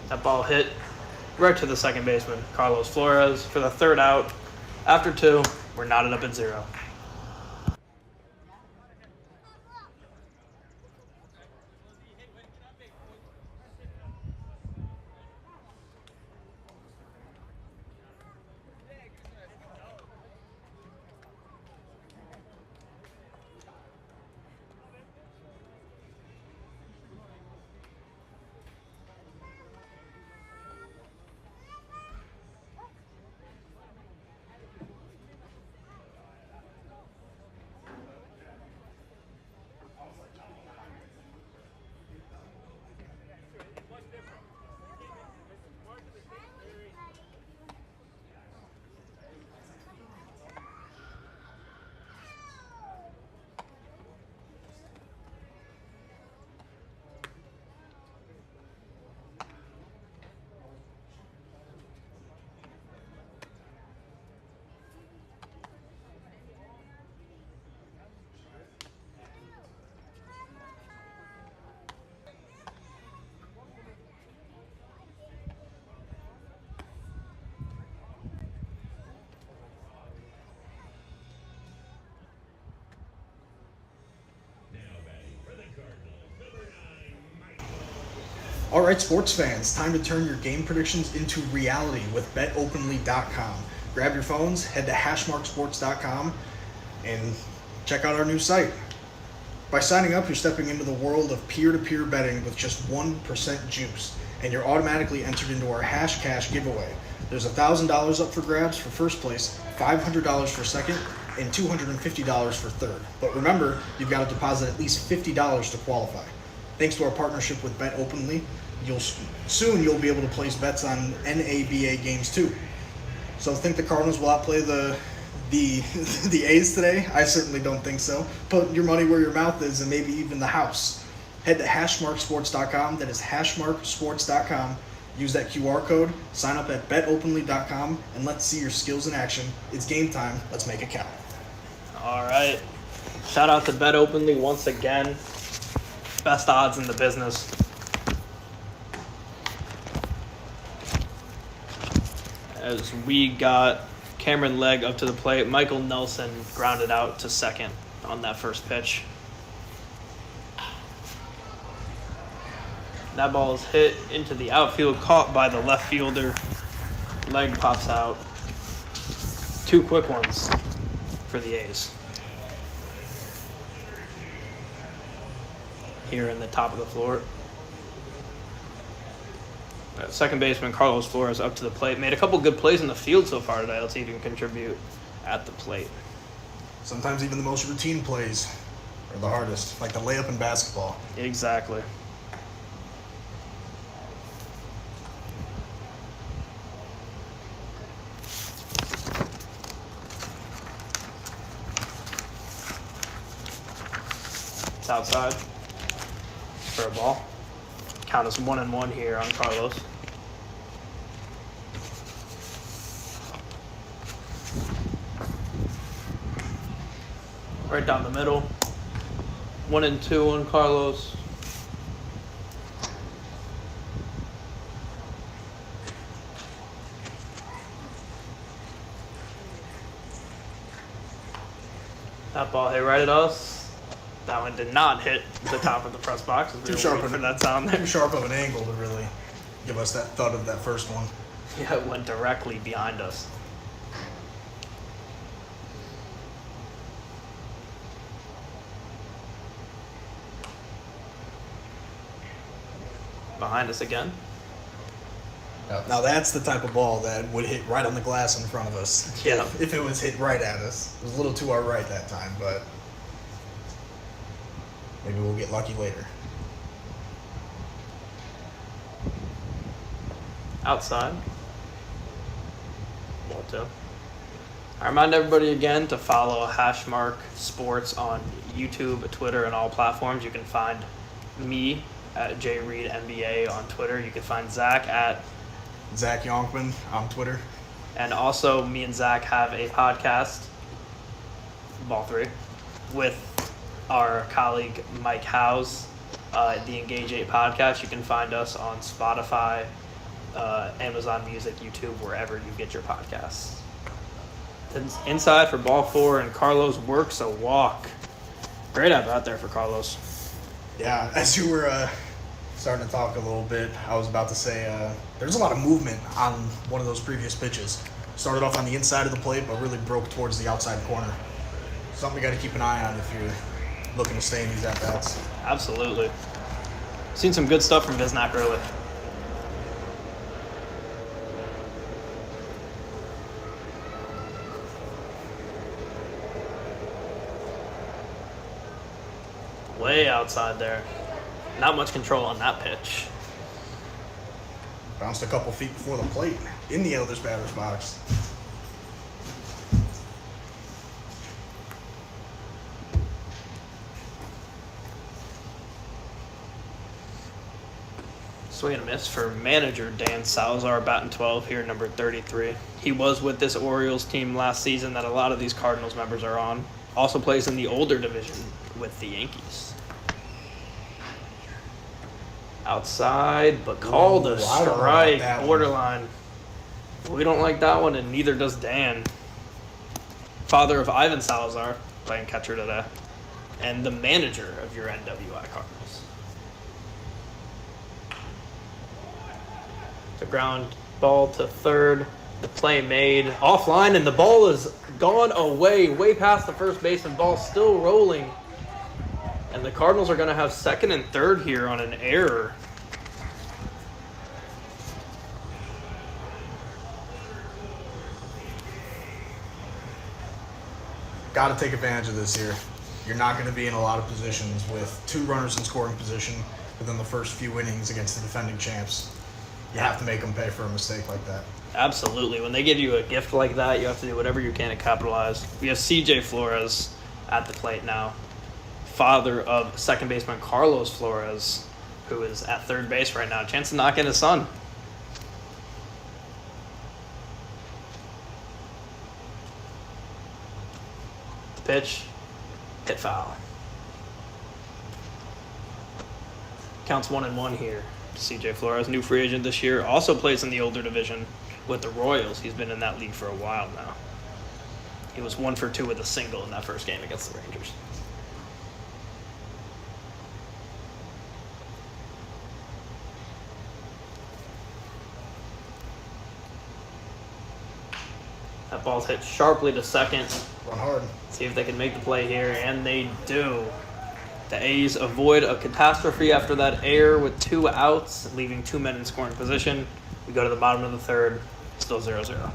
That ball hit right to the second baseman, Carlos Flores, for the 3rd out. After 2, we're knotted up at 0. All right, sports fans, time to turn your game predictions into reality with BetOpenly.com. Grab your phones, head to hashmarksports.com, and check out our new site. By signing up, you're stepping into the world of peer-to-peer betting with just 1% juice, and you're automatically entered into our Hash Cash giveaway. There's $1,000 up for grabs for first place, $500 for second, and $250 for third. But remember, you've got to deposit at least $50 to qualify. Thanks to our partnership with Bet Openly, you'll be able to place bets on NABA games too. So think the Cardinals will outplay the A's today? I certainly don't think so. Put your money where your mouth is and maybe even the house. Head to hashmarksports.com. That is hashmarksports.com. Use that QR code, sign up at betopenly.com, and let's see your skills in action. It's game time. Let's make it count. All right. Shout out to Bet Openly once again. Best odds in the business. As we got Cameron Legg up to the plate, Michael Nelson grounded out to second on that first pitch. That ball is hit into the outfield, caught by the left fielder. Legg pops out. 2 quick ones for the A's. Here in the top of the floor. Second baseman Carlos Flores up to the plate. Made a couple good plays in the field so far today. Let's see if he can contribute at the plate. Sometimes even the most routine plays are the hardest, like the layup in basketball. Exactly. It's outside for a ball. Count us 1-1 here on Carlos. Right down the middle. 1-2 on Carlos. That ball hit right at us. That one did not hit the top of the press box. Too sharp for that sound there. Too sharp of an angle to really give us that thud of that first one. Yeah, it went directly behind us. Behind us again. Now that's the type of ball that would hit right on the glass in front of us. Yeah. If it was hit right at us. It was a little to our right that time, but maybe we'll get lucky later. Outside. 1-2. I remind everybody again to follow Hashmark Sports on YouTube, Twitter, and all platforms. You can find me at JReedNBA on Twitter. You can find Zach at, Zach Yonkman on Twitter. and also me and Zach have a podcast, Ball 3, with our colleague Mike Howes, the Engage 8 podcast. You can find us on Spotify, Amazon Music, YouTube, wherever you get your podcasts. Inside for Ball 4, and Carlos works a walk. Great out there for Carlos. Yeah, as you were starting to talk a little bit, I was about to say there's a lot of movement on one of those previous pitches. Started off on the inside of the plate, but really broke towards the outside corner. Something you got to keep an eye on if you're looking to stay in these at-bats. Absolutely. Seen some good stuff from Visnak early. Way outside there. Not much control on that pitch. Bounced a couple feet before the plate in the other batter's box. Swing and a miss for manager Dan Salazar, batting 12 here, number 33. He was with this Orioles team last season that a lot of these Cardinals members are on. Also plays in the older division with the Yankees. Outside, but called a Ooh, I don't know about strike, that one. borderline. We don't like that one, and neither does Dan. Father of Ivan Salazar, playing catcher today, and the manager of your NWI Cardinals. The ground ball to third, the play made offline, and the ball is gone away, way past the first baseman. Ball still rolling, and the Cardinals are going to have second and third here on an error. Got to take advantage of this here. You're not going to be in a lot of positions with two runners in scoring position within the first few innings against the defending champs. You have to make them pay for a mistake like that. Absolutely. When they give you a gift like that, you have to do whatever you can to capitalize. We have CJ Flores at the plate now, father of second baseman Carlos Flores, who is at third base right now. Chance to knock in his son. The pitch, hit foul. Counts 1-1 here. CJ Flores, new free agent this year, also plays in the older division with the Royals. He's been in that league for a while now. He was 1 for 2 with a single in that first game against the Rangers. That ball's hit sharply to second. Run hard. See if they can make the play here, and they do. The A's avoid a catastrophe after that error with 2 outs, leaving 2 men in scoring position. We go to the bottom of the third, still 0-0.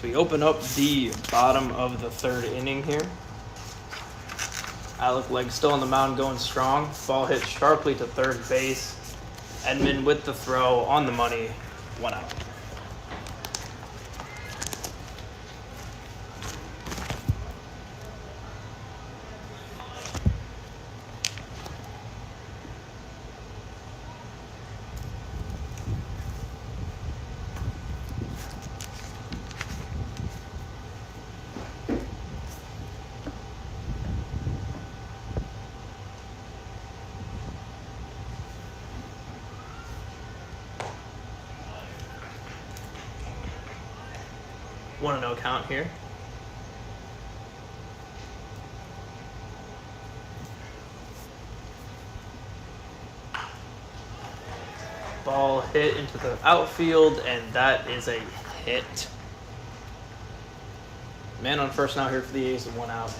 So we open up the bottom of the third inning here. Alec Legg still on the mound going strong. Ball hit sharply to third base. Edmund with the throw on the money, 1 out. One and no count here. Ball hit into the outfield, and that is a hit. Man on first now here for the A's, 1 out.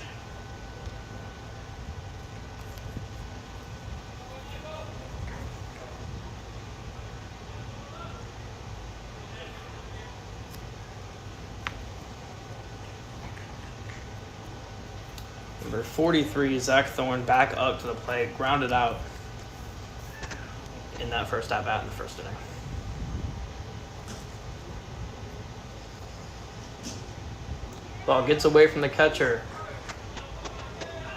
Number 43, Zach Thorne, back up to the plate, grounded out in that first at-bat in the first inning. Ball gets away from the catcher.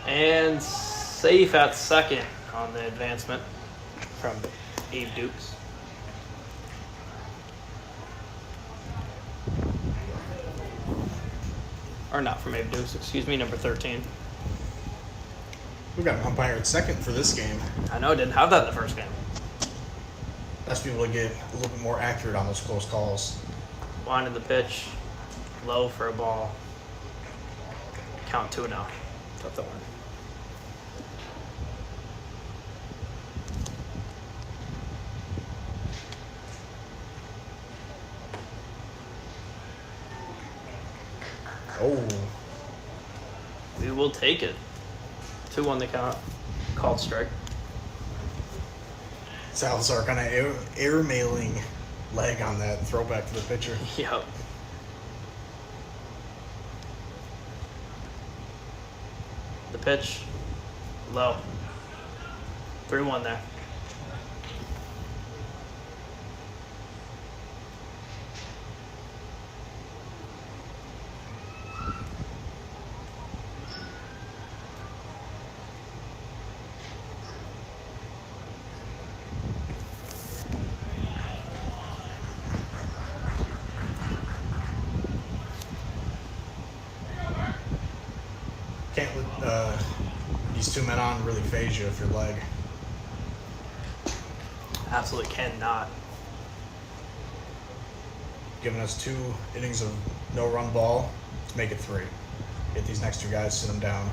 And safe at second on the advancement from Abe Dukes. Or not from Abe Dukes, excuse me, number 13. We got an umpire at second for this game. I know, didn't have that in the first game. That's people to get a little bit more accurate on those close calls. Winding the pitch, low for a ball. Count 2 now. Tough to win. Oh, We will take it. 2 on the count. Called strike. Salazar kind of air mailing leg on that throwback to the pitcher. Yep. The pitch, low. 3-1 there. Can't let these 2 men on really phase you if your leg. Absolutely cannot. Giving us 2 innings of no-run ball to make it 3. Get these next 2 guys, sit them down.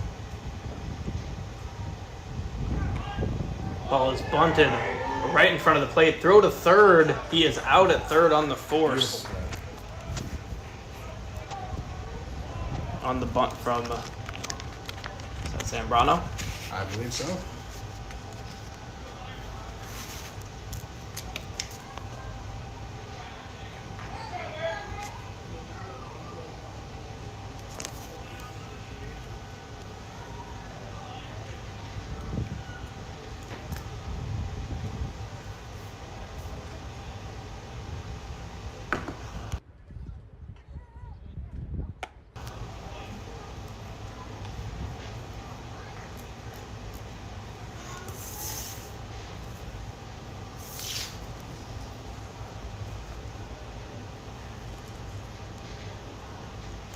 Ball is bunted right in front of the plate. Throw to third. He is out at third on the force. Beautiful play. On the bunt from is that Zambrano. I believe so.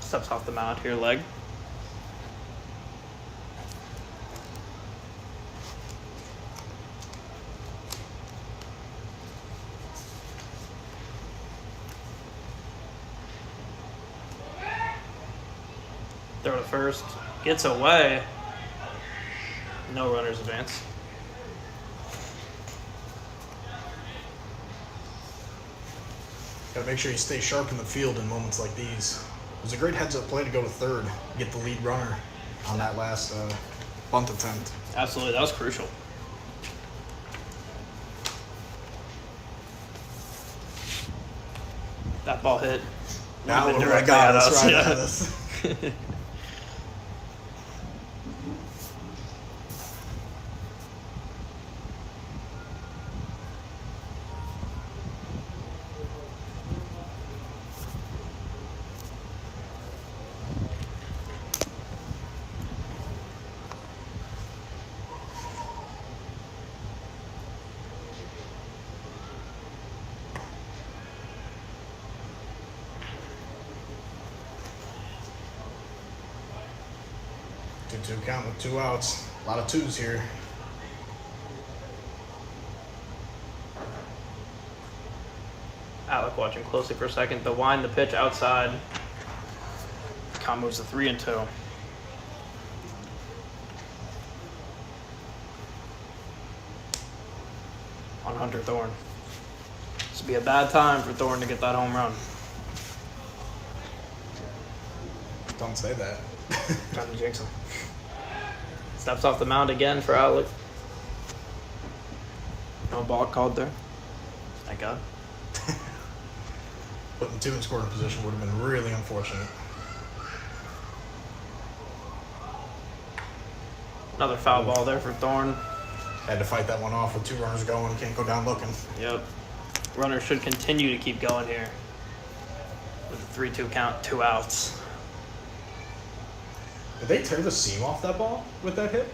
Steps off the mound here, leg. Throw to first. Gets away. No runners advance. Gotta make sure you stay sharp in the field in moments like these. It was a great heads-up play to go to third, get the lead runner on that last bunt attempt. Absolutely, that was crucial. That ball hit. Now Would've been what do I directly got? at That's us, right yeah. at us. 2-2 count with 2 outs. A lot of 2s here. Alec watching closely for a second. The wind, the pitch outside. Count moves to 3-2. On Hunter Thorne. This would be a bad time for Thorne to get that home run. Don't say that. Trying to jinx him. Steps off the mound again for Alec. No ball called there. Thank God. Putting 2 in scoring position would have been really unfortunate. Another foul ball there for Thorne. Had to fight that one off with 2 runners going. Can't go down looking. Yep. Runner should continue to keep going here. With a 3-2 count, 2 outs. Did they tear the seam off that ball with that hit?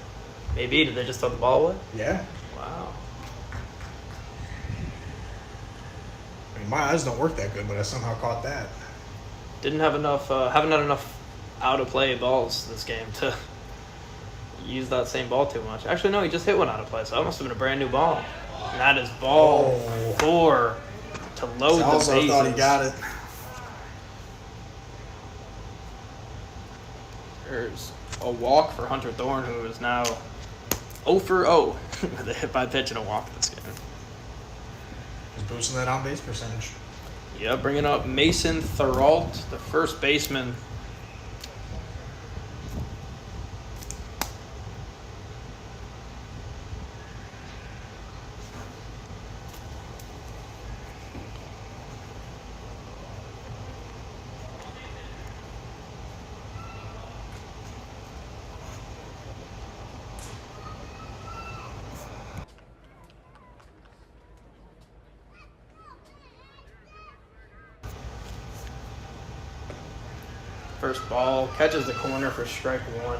Maybe. Did they just throw the ball away? Yeah. Wow. I mean, my eyes don't work that good, but I somehow caught that. Didn't have enough, haven't had enough out of play balls this game to use that same ball too much. Actually, no, he just hit one out of play, so that must have been a brand new ball. And that is ball 4 to load the bases. I thought he got it. There's a walk for Hunter Thorne, who is now 0 for 0 with a hit by pitch and a walk this game. Just boosting that on base percentage. Yeah, bringing up Mason Therault, the first baseman. First ball, catches the corner for strike 1.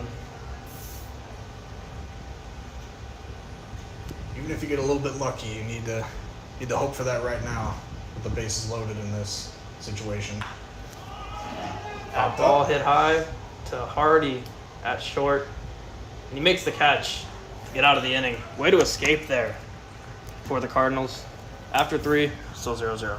Even if you get a little bit lucky, you need to hope for that right now with the bases loaded in this situation. That ball hit high to Hardy at short. And he makes the catch to get out of the inning. Way to escape there for the Cardinals. After 3, still 0-0.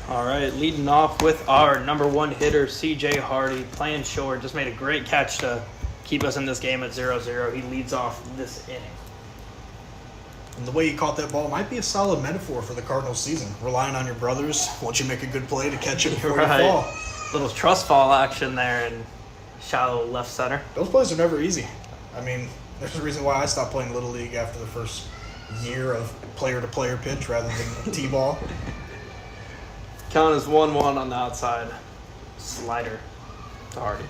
All right, leading off with our number 1 hitter, CJ Hardy, playing short. Just made a great catch to keep us in this game at 0-0. He leads off this inning. And the way he caught that ball might be a solid metaphor for the Cardinals season. Relying on your brothers once you make a good play to catch it before you fall. Little trust fall action there in shallow left center. Those plays are never easy. I mean, there's a reason why I stopped playing Little League after the first year of player-to-player pitch rather than T-ball. Count is 1-1 on the outside. Slider to Hardy.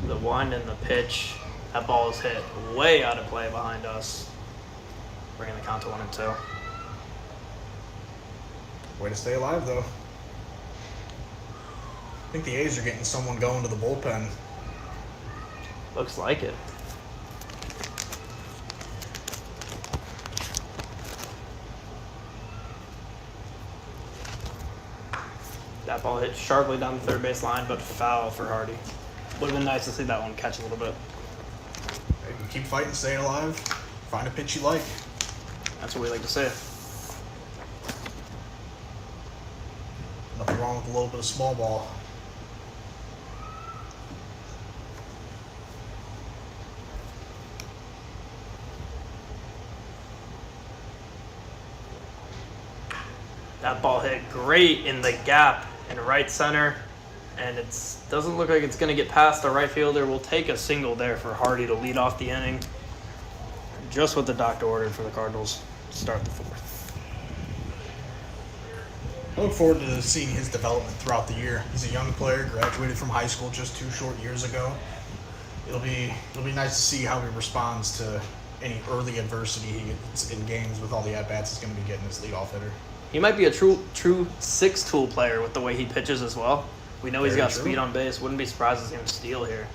The wind and the pitch That ball is hit way out of play behind us. Bringing the count to 1-2. Way to stay alive, though. I think the A's are getting someone going to the bullpen. Looks like it. That ball hit sharply down the third base line, but foul for Hardy. Would have been nice to see that one catch a little bit. Hey, keep fighting, stay alive. Find a pitch you like. That's what we like to say. Nothing wrong with a little bit of small ball. That ball hit great in the gap in right center, and it doesn't look like it's going to get past the right fielder. We'll take a single there for Hardy to lead off the inning. Just what the doctor ordered for the Cardinals to start the fourth. I look forward to seeing his development throughout the year. He's a young player, graduated from high school just 2 short years ago. It'll be nice to see how he responds to any early adversity he gets in games with all the at-bats he's going to be getting as leadoff hitter. He might be a true 6-tool player with the way he pitches as well. We know he's Very got true. speed on base. Wouldn't be surprised to see him steal here.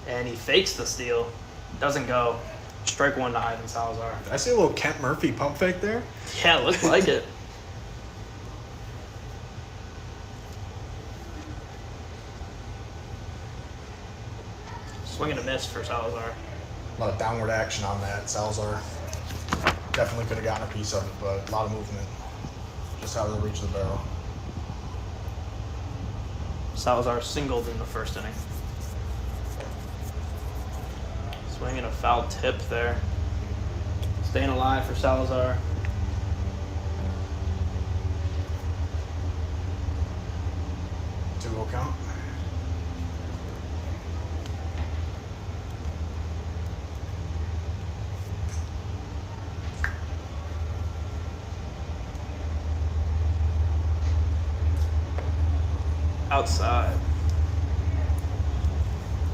And he fakes the steal. Doesn't go. Strike one to Ivan Salazar. Did I see a little Kent Murphy pump fake there? Yeah, it looks like it. Swing and a miss for Salazar. A lot of downward action on that. Salazar definitely could have gotten a piece of it, but a lot of movement. Just out of the reach of the barrel. Salazar singled in the first inning. Swinging a foul tip there. Staying alive for Salazar. Two-0 count. Outside.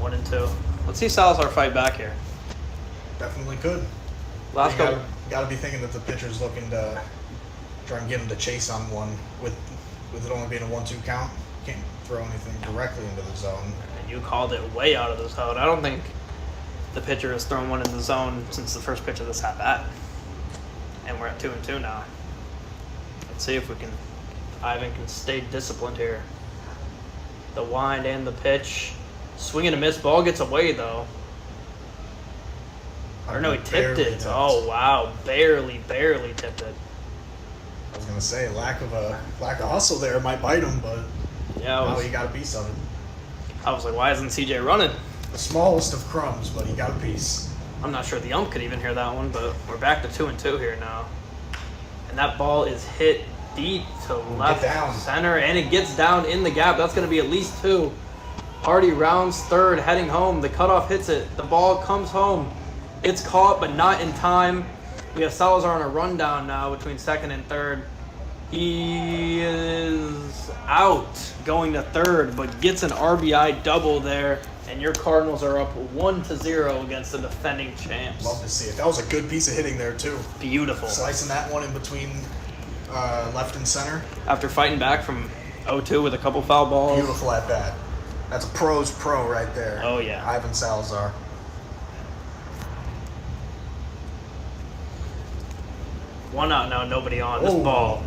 1-2. Let's see Salazar fight back here. Definitely could. Last couple. Got to be thinking that the pitcher's looking to try and get him to chase on one with it only being a 1-2 count. Can't throw anything directly into the zone. And you called it way out of the zone. I don't think the pitcher has thrown one in the zone since the first pitch of this at-bat. And we're at 2-2 now. Let's see if Ivan can stay disciplined here. The wind and the pitch. Swing and a miss. Ball gets away, though. Or no, he tipped it. Oh, wow. Barely tipped it. I was going to say, lack of hustle there might bite him, but Yeah, he got a piece of it. I was like, why isn't CJ running? The smallest of crumbs, but he got a piece. I'm not sure the ump could even hear that one, but we're back to 2-2 here now. And that ball is hit deep to left center, and it gets down in the gap. That's going to be at least 2. Hardy rounds third, heading home. The cutoff hits it. The ball comes home. It's caught, but not in time. We have Salazar on a rundown now between second and third. He is out going to third, but gets an RBI double there. And your Cardinals are up 1-0 against the defending champs. Love to see it. That was a good piece of hitting there, too. Beautiful. Slicing that one in between left and center. After fighting back from 0-2 with a couple foul balls. Beautiful at bat. That's a pro's pro right there. Oh, yeah. Ivan Salazar. One out now, nobody on. This ball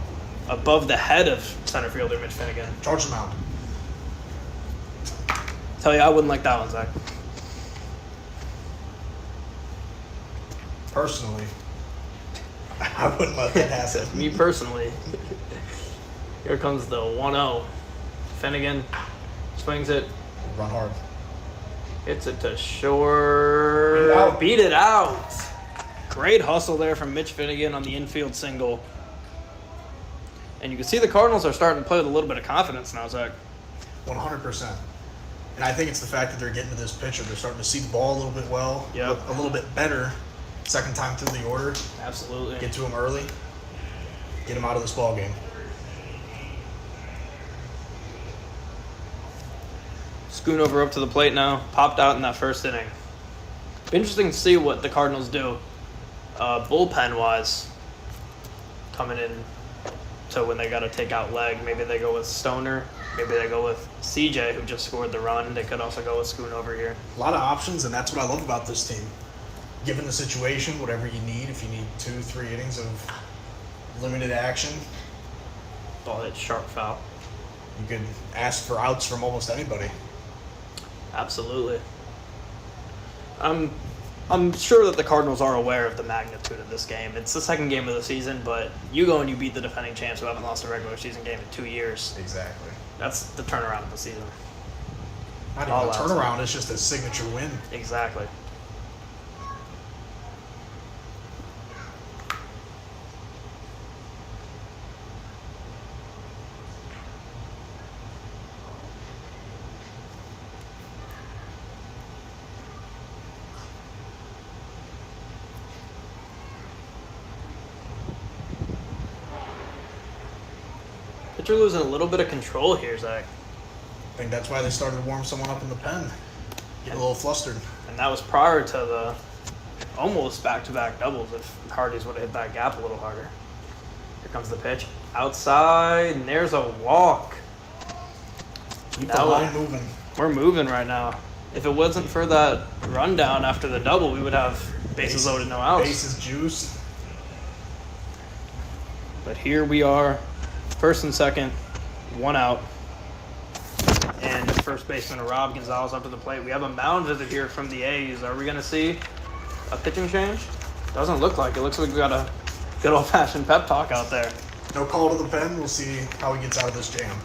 above the head of center fielder Mitch Finnegan. Charge the mound. Tell you, I wouldn't like that one, Zach. Personally, I wouldn't let that happen. Me personally. Here comes the 1-0. Finnegan swings it. Run hard. Hits it to short. Beat it out. Great hustle there from Mitch Finnegan on the infield single. And you can see the Cardinals are starting to play with a little bit of confidence now, Zach. 100%. And I think it's the fact that they're getting to this pitcher. They're starting to see the ball a little bit well. Yep. A little bit better. Second time through the order. Absolutely. Get to him early. Get him out of this ball game. Schoonover up to the plate now. Popped out in that first inning. Be interesting to see what the Cardinals do bullpen-wise coming in to when they got to take out Leg. Maybe they go with Stoner. Maybe they go with CJ, who just scored the run. They could also go with Scoon over here. A lot of options, and that's what I love about this team. Given the situation, whatever you need, if you need 2-3 innings of limited action, Ball hit sharp foul. you could ask for outs from almost anybody. Absolutely. I'm sure that the Cardinals are aware of the magnitude of this game. It's the second game of the season, but you go and you beat the defending champs who haven't lost a regular season game in 2 years. Exactly. That's the turnaround of the season. Not even a turnaround, it's just a signature win. Exactly. Pitcher losing a little bit of control here, Zach. I think that's why they started to warm someone up in the pen. Get a little flustered. And that was prior to the almost back-to-back doubles if Hardy's would have hit that gap a little harder. Here comes the pitch. Outside, and there's a walk. Keep the line moving. We're moving right now. If it wasn't for that rundown after the double, we would have bases loaded, no outs. Bases juiced. But here we are, first and second, 1 out. And first baseman Rob Gonzalez up to the plate. We have a mound visit here from the A's. Are we going to see a pitching change? Doesn't look like it. Looks like we got a good old-fashioned pep talk out there. No call to the pen. We'll see how he gets out of this jam.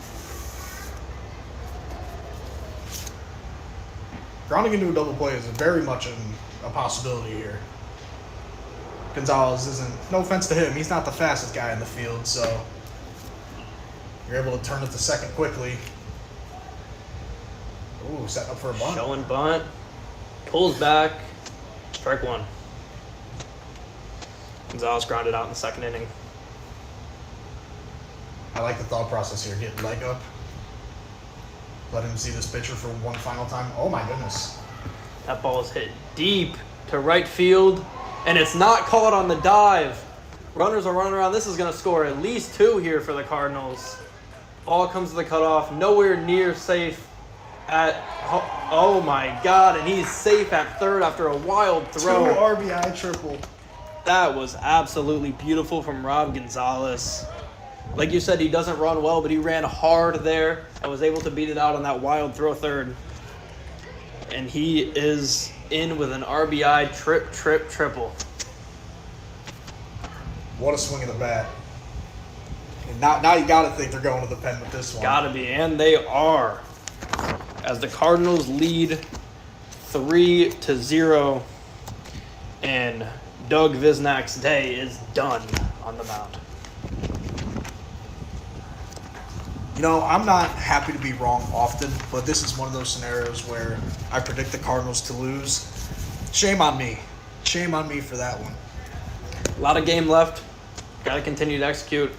Grounding into a double play is very much a possibility here. Gonzalez isn't, no offense to him, he's not the fastest guy in the field, so you're able to turn it to second quickly. Ooh, setting up for a bunt. Showing bunt. Pulls back. Strike 1. Gonzalez grounded out in the second inning. I like the thought process here. Get leg up. Let him see this pitcher for one final time. Oh my goodness. That ball is hit deep to right field, and it's not caught on the dive. Runners are running around. This is going to score at least 2 here for the Cardinals. Ball comes to the cutoff. Nowhere near safe at... Oh my God, and he's safe at third after a wild throw. 2 RBI triple. That was absolutely beautiful from Rob Gonzalez. Like you said, he doesn't run well, but he ran hard there and was able to beat it out on that wild throw third. And he is in with an RBI triple. What a swing of the bat. And now you got to think they're going to the pen with this one. Gotta be, and they are. As the Cardinals lead 3-0, and Doug Visnak's day is done on the mound. You know, I'm not happy to be wrong often, but this is one of those scenarios where I predict the Cardinals to lose. Shame on me. Shame on me for that one. A lot of game left. Got to continue to execute,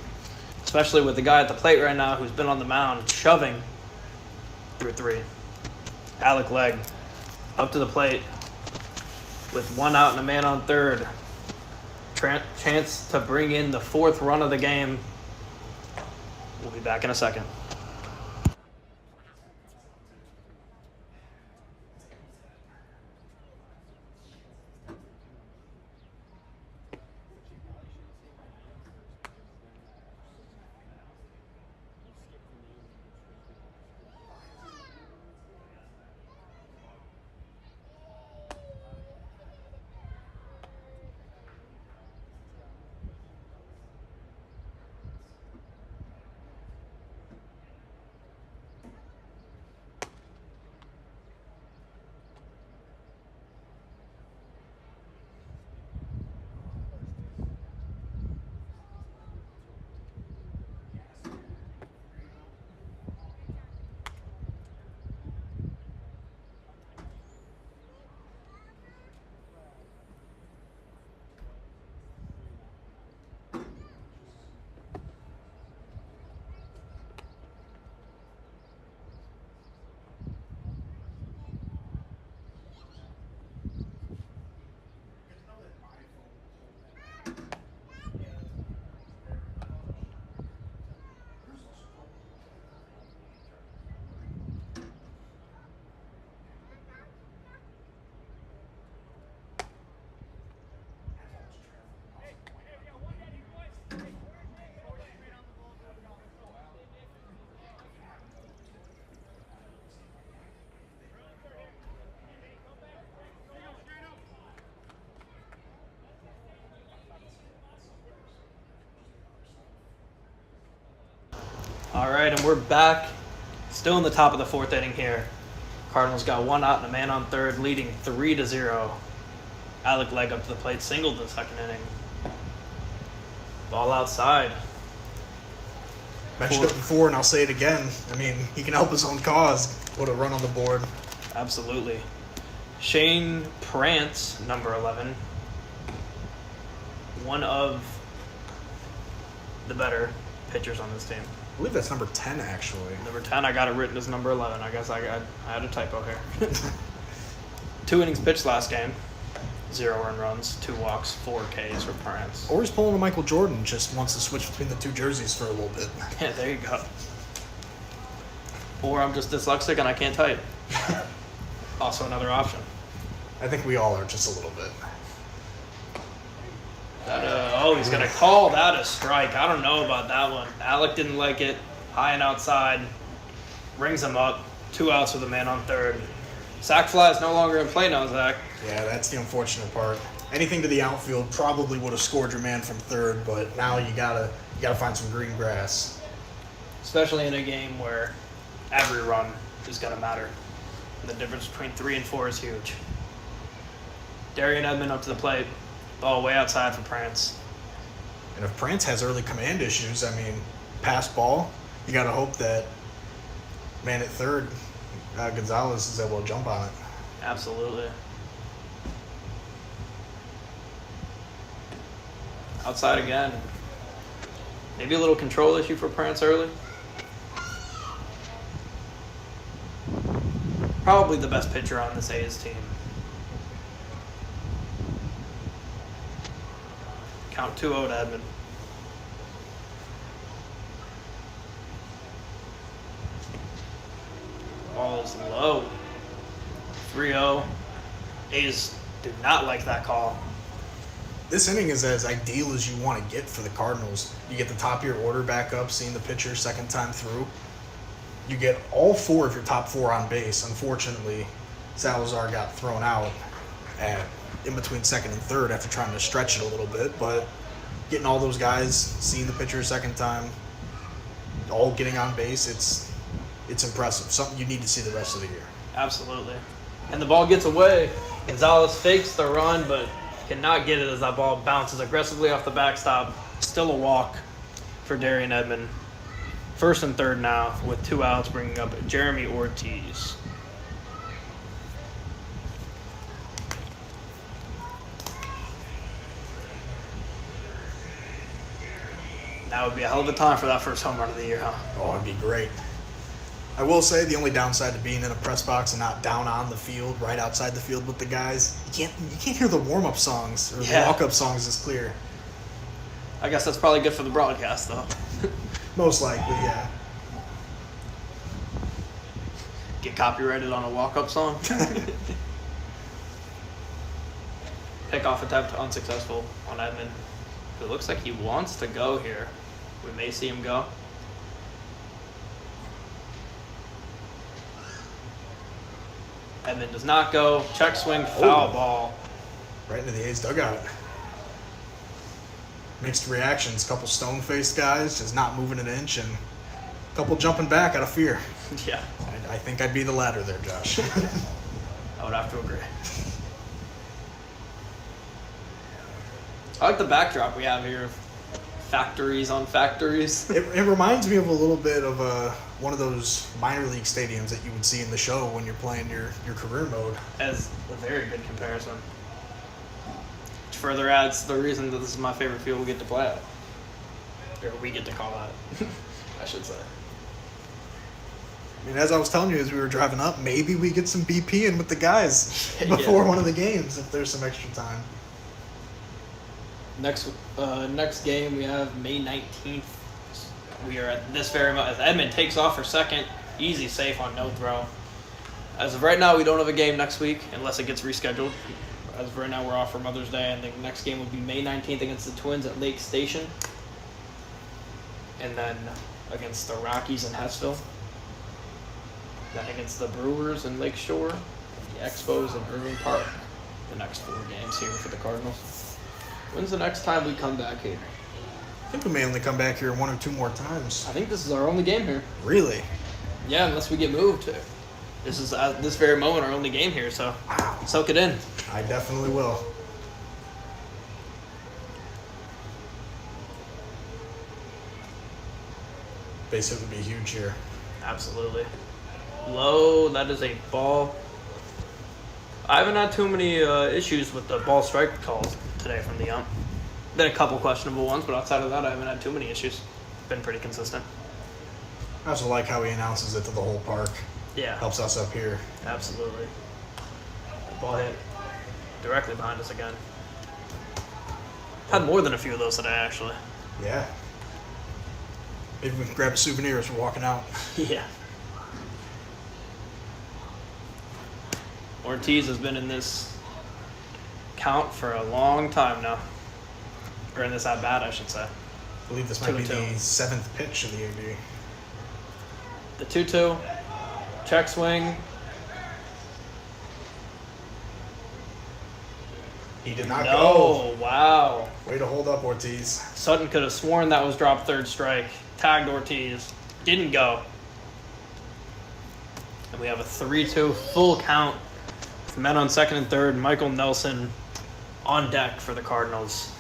especially with the guy at the plate right now who's been on the mound shoving through 3. Alec Legg up to the plate with 1 out and a man on third. Chance to bring in the 4th run of the game. We'll be back in a second. All right, and we're back. Still in the top of the fourth inning here. Cardinals got one out and a man on third, leading 3-0. Alec leg up to the plate, singled the second inning. Ball outside. Mentioned it before, and I'll say it again. I mean, he can help his own cause. Put a run on the board. Absolutely. Shane Prance, number 11. One of the better pitchers on this team. I believe that's number 10, actually. Number 10, I got it written as number 11. I guess I had a typo here. 2 innings pitched last game. 0 earned runs, 2 walks, 4 Ks for Prance. Or he's pulling a Michael Jordan, just wants to switch between the two jerseys for a little bit. Yeah, there you go. Or I'm just dyslexic and I can't type. Also another option. I think we all are just a little bit. He's going to call that a strike. I don't know about that one. Alec didn't like it. High and outside. Rings him up. 2 outs with a man on third. Sac fly is no longer in play now, Zach. Yeah, that's the unfortunate part. Anything to the outfield probably would have scored your man from third, but now you gotta find some green grass. Especially in a game where every run is going to matter. The difference between 3 and 4 is huge. Darian Edmond up to the plate. Ball way outside for Prance. And if Prance has early command issues, I mean, pass ball, you gotta hope that man at third, Gonzalez, is able to jump on it. Absolutely. Outside again. Maybe a little control issue for Prance early. Probably the best pitcher on this A's team. Count 2-0 to Edmond. Ball is low. 3-0. A's do not like that call. This inning is as ideal as you want to get for the Cardinals. You get the top of your order back up, seeing the pitcher second time through. You get all 4 of your top 4 on base. Unfortunately, Salazar got thrown out in between second and third after trying to stretch it a little bit, but getting all those guys, seeing the pitcher a second time, all getting on base, it's impressive. Something you need to see the rest of the year. Absolutely. And the ball gets away. Gonzalez fakes the run, but cannot get it as that ball bounces aggressively off the backstop. Still a walk for Darian Edmond. First and third now with 2 outs, bringing up Jeremy Ortiz. That would be a hell of a time for that first home run of the year, huh? Oh, it'd be great. I will say the only downside to being in a press box and not down on the field, right outside the field with the guys, you can't hear the warm-up songs or the walk-up songs as clear. I guess that's probably good for the broadcast, though. Most likely, yeah. Get copyrighted on a walk-up song. Pickoff attempt unsuccessful on Edmond. It looks like he wants to go here. We may see him go. Edmond does not go. Check swing, foul ball. Right into the A's dugout. Mixed reactions. Couple stone-faced guys just not moving an inch, and a couple jumping back out of fear. Yeah. I think I'd be the latter there, Josh. I would have to agree. I like the backdrop we have here. Factories on factories. It reminds me of a little bit of one of those minor league stadiums that you would see in the show when you're playing your career mode. As a very good comparison. Which further adds the reason that this is my favorite field we get to play at. Or we get to call that, I should say. I mean, as I was telling you as we were driving up, maybe we get some BP in with the guys before one of the games if there's some extra time. Next game we have May 19th. We are at this very much as Edmond takes off for second. Easy safe on no throw. As of right now, we don't have a game next week unless it gets rescheduled. As of right now, we're off for Mother's Day, and the next game will be May 19th against the Twins at Lake Station. And then against the Rockies in Hessville. Then against the Brewers in Lake Shore. The Expos in Irving Park. The next 4 games here for the Cardinals. When's the next time we come back here? I think we may only come back here 1 or 2 more times. I think this is our only game here. Really? Yeah, unless we get moved. This is at this very moment our only game here, so Wow. soak it in. I definitely will. Base hit would be huge here. Absolutely. Low, that is a ball. I haven't had too many issues with the ball strike calls today from the ump. Been a couple questionable ones, but outside of that, I haven't had too many issues. Been pretty consistent. I also like how he announces it to the whole park. Yeah, Helps us up here. absolutely. Ball hit directly behind us again. Had more than a few of those today, actually. Yeah. Maybe we can grab a souvenir as we're walking out. Yeah. Ortiz has been in this count for a long time now. Or in this at-bat, I should say. I believe this might be 2-2. the 7th pitch of the AB. The 2-2. Check swing. He did not No, wow. go. Way to hold up, Ortiz. Sutton could have sworn that was dropped third strike. Tagged Ortiz. Didn't go. And we have a 3-2 full count. With men on second and third. Michael Nelson on deck for the Cardinals.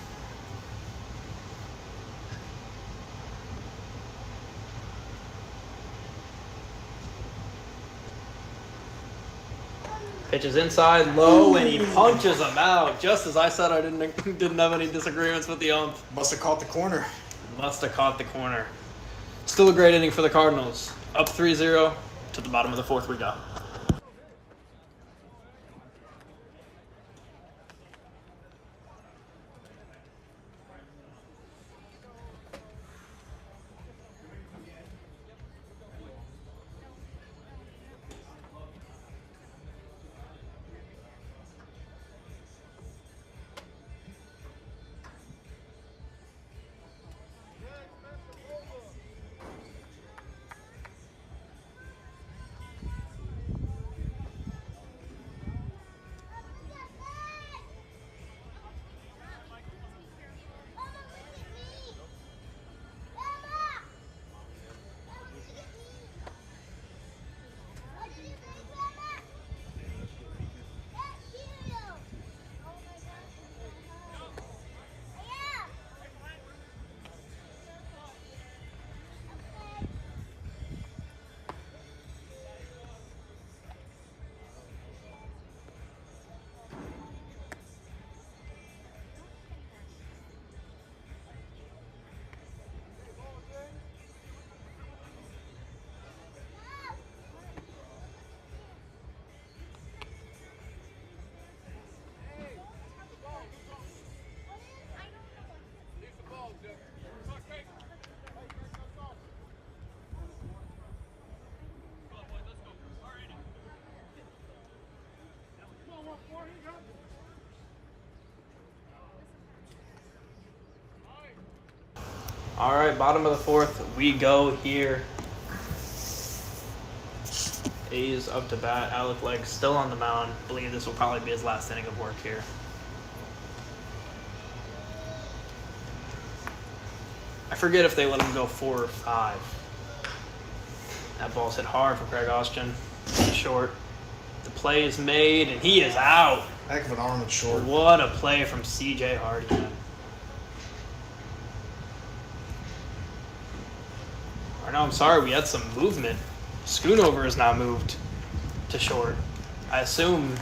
Pitches inside, low, and he punches him out. Just as I said, I didn't have any disagreements with the ump. Must have caught the corner. Must have caught the corner. Still a great inning for the Cardinals. Up 3-0 to the bottom of the fourth we go. All right, bottom of the fourth, we go here. A's up to bat. Alec Legg still on the mound. Believe this will probably be his last inning of work here. I forget if they let him go 4 or 5. That ball's hit hard for Craig Austin. Short. The play is made, and he is out. Heck of an arm at short. What a play from C.J. Hardy. Or no, I'm sorry, we had some movement. Schoonover is now moved to short. I assume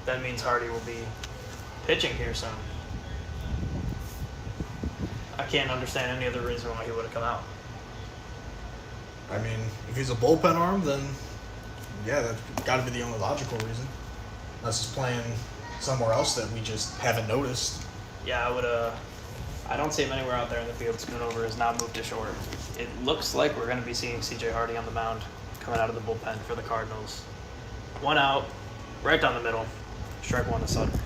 that means Hardy will be pitching here soon. I can't understand any other reason why he would have come out. I mean, if he's a bullpen arm, then yeah, that's got to be the only logical reason. Unless he's playing somewhere else that we just haven't noticed. Yeah, I don't see him anywhere out there in the field. Schoonover is now moved to short. It looks like we're going to be seeing C.J. Hardy on the mound coming out of the bullpen for the Cardinals. 1 out, right down the middle. Strike 1 to Sutton.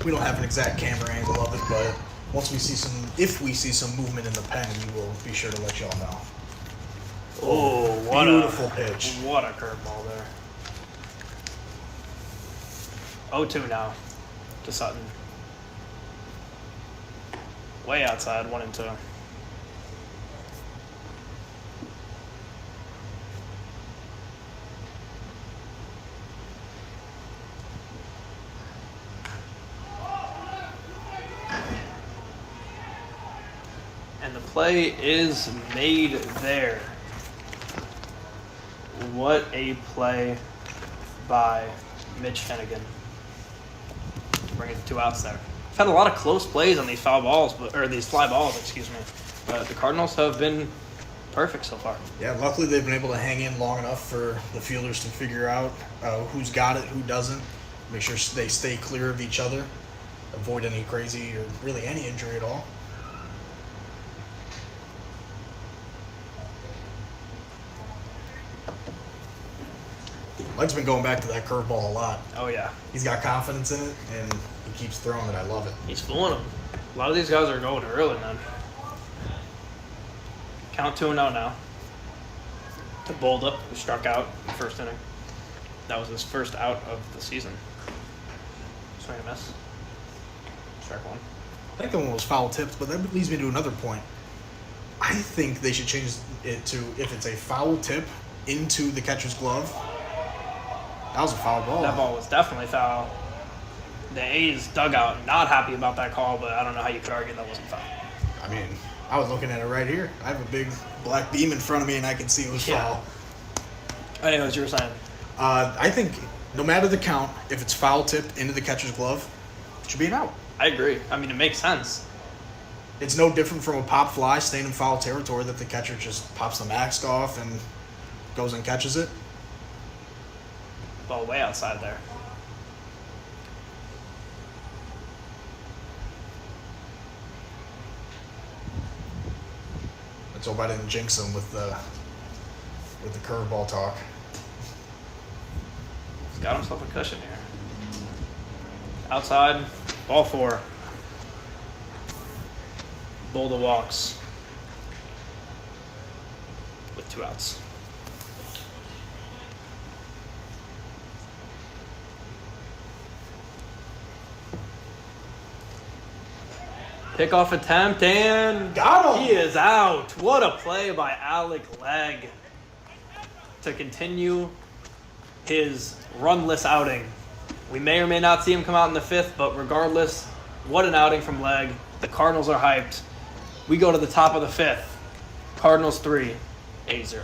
We don't have an exact camera angle of it, but once we see if we see some movement in the pen, we will be sure to let y'all know. Oh, what beautiful pitch. What a curveball there. 0-2 now to Sutton. Way outside, 1-2. play is made there. What a play by Mitch Hennigan. Bringing the 2 outs there. I've had a lot of close plays on these foul balls, these fly balls, excuse me. But the Cardinals have been perfect so far. Yeah, luckily they've been able to hang in long enough for the fielders to figure out who's got it, who doesn't. Make sure they stay clear of each other. Avoid any crazy or really any injury at all. Leg's been going back to that curveball a lot. Oh, yeah. He's got confidence in it, and he keeps throwing it. I love it. He's fooling them. A lot of these guys are going early, man. Count 2-0 now. To Bolda, who struck out in the first inning. That was his first out of the season. Swing and miss. Strike 1. I think the one was foul tipped, but that leads me to another point. I think they should change it to, if it's a foul tip into the catcher's glove, that was a foul ball. That ball was definitely foul. The A's dugout not happy about that call, but I don't know how you could argue that wasn't foul. I mean, I was looking at it right here. I have a big black beam in front of me, and I can see it was foul. Anyways, you were saying? I think no matter the count, if it's foul tipped into the catcher's glove, it should be an out. I agree. I mean, it makes sense. It's no different from a pop fly staying in foul territory that the catcher just pops the mask off and goes and catches it. Ball way outside there. Let's hope I didn't jinx him with the curveball talk. He's got himself a cushion here. Outside, ball 4. Bolda walks with 2 outs. Pickoff attempt and Got him! He is out. What a play by Alec Legg to continue his runless outing. We may or may not see him come out in the 5th, but regardless, what an outing from Legg. The Cardinals are hyped. We go to the top of the 5th. Cardinals 3, A's 0.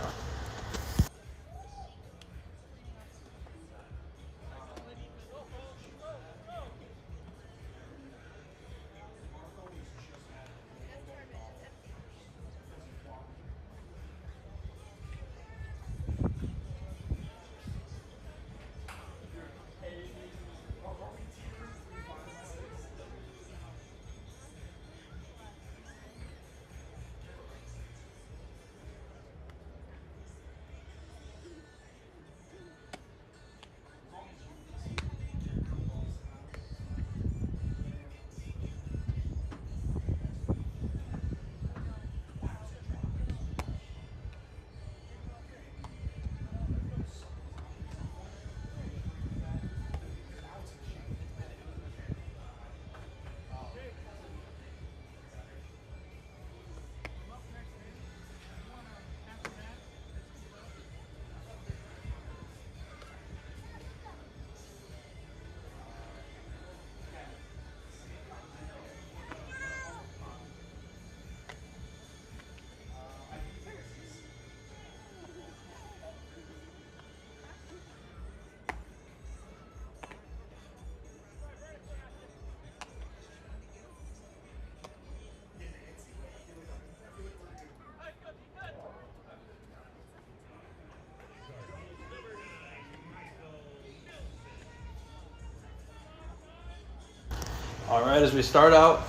All right, as we start out,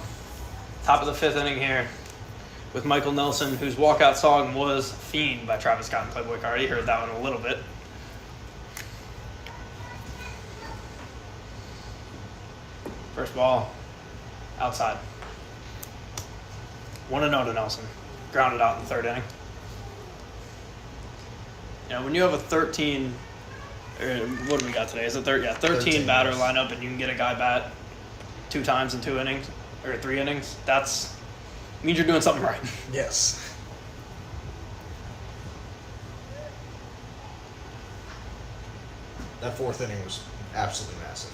top of the 5th inning here with Michael Nelson, whose walkout song was Fiend by Travis Scott and Playboy Cardi. Heard that one a little bit. First ball, outside. 1-0 to Nelson. Grounded out in the 3rd inning. You know, when you have a 13, or what do we got today? Is it 13 batter lineup and you can get a guy bat 2 times in 2 innings, or 3 innings, means you're doing something right. Yes. That 4th inning was absolutely massive.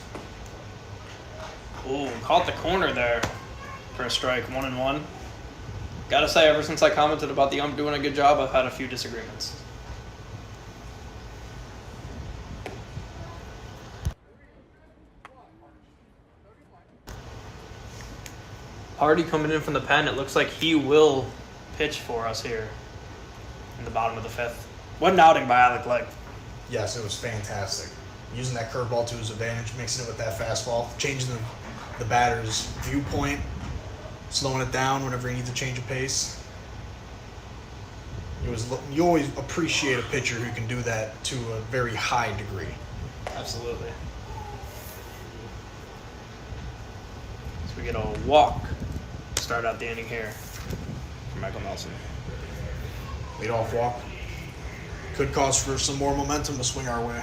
Ooh, caught the corner there for a strike, 1-1. Gotta say, ever since I commented about the ump doing a good job, I've had a few disagreements. Hardy coming in from the pen. It looks like he will pitch for us here in the bottom of the fifth. What an outing by Alec Legg. Yes, it was fantastic. Using that curveball to his advantage, mixing it with that fastball, changing the batter's viewpoint, slowing it down whenever he needs to change a pace. You always appreciate a pitcher who can do that to a very high degree. Absolutely. So we get a walk to start out the inning here for Michael Nelson. Leadoff walk. Could cause for some more momentum to swing our way.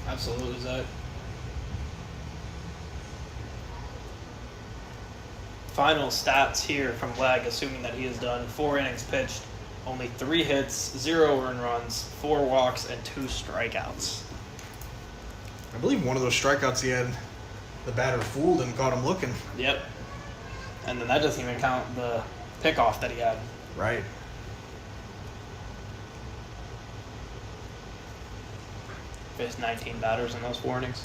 Absolutely, Zach. Final stats here from Legg, assuming that he has done 4 innings pitched, only 3 hits, 0 earned runs, 4 walks, and 2 strikeouts. I believe one of those strikeouts he had the batter fooled and caught him looking. Yep. And then that doesn't even count the pickoff that he had. Right. Faced 19 batters in those 4 innings.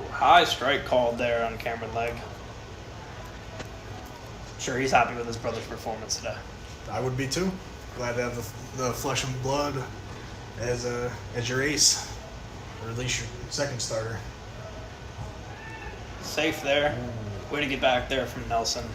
High strike called there on Cameron Legg. Sure, he's happy with his brother's performance today. I would be too. Glad to have the flesh and blood as your ace, or at least your second starter. Safe there. Way to get back there from Nelson.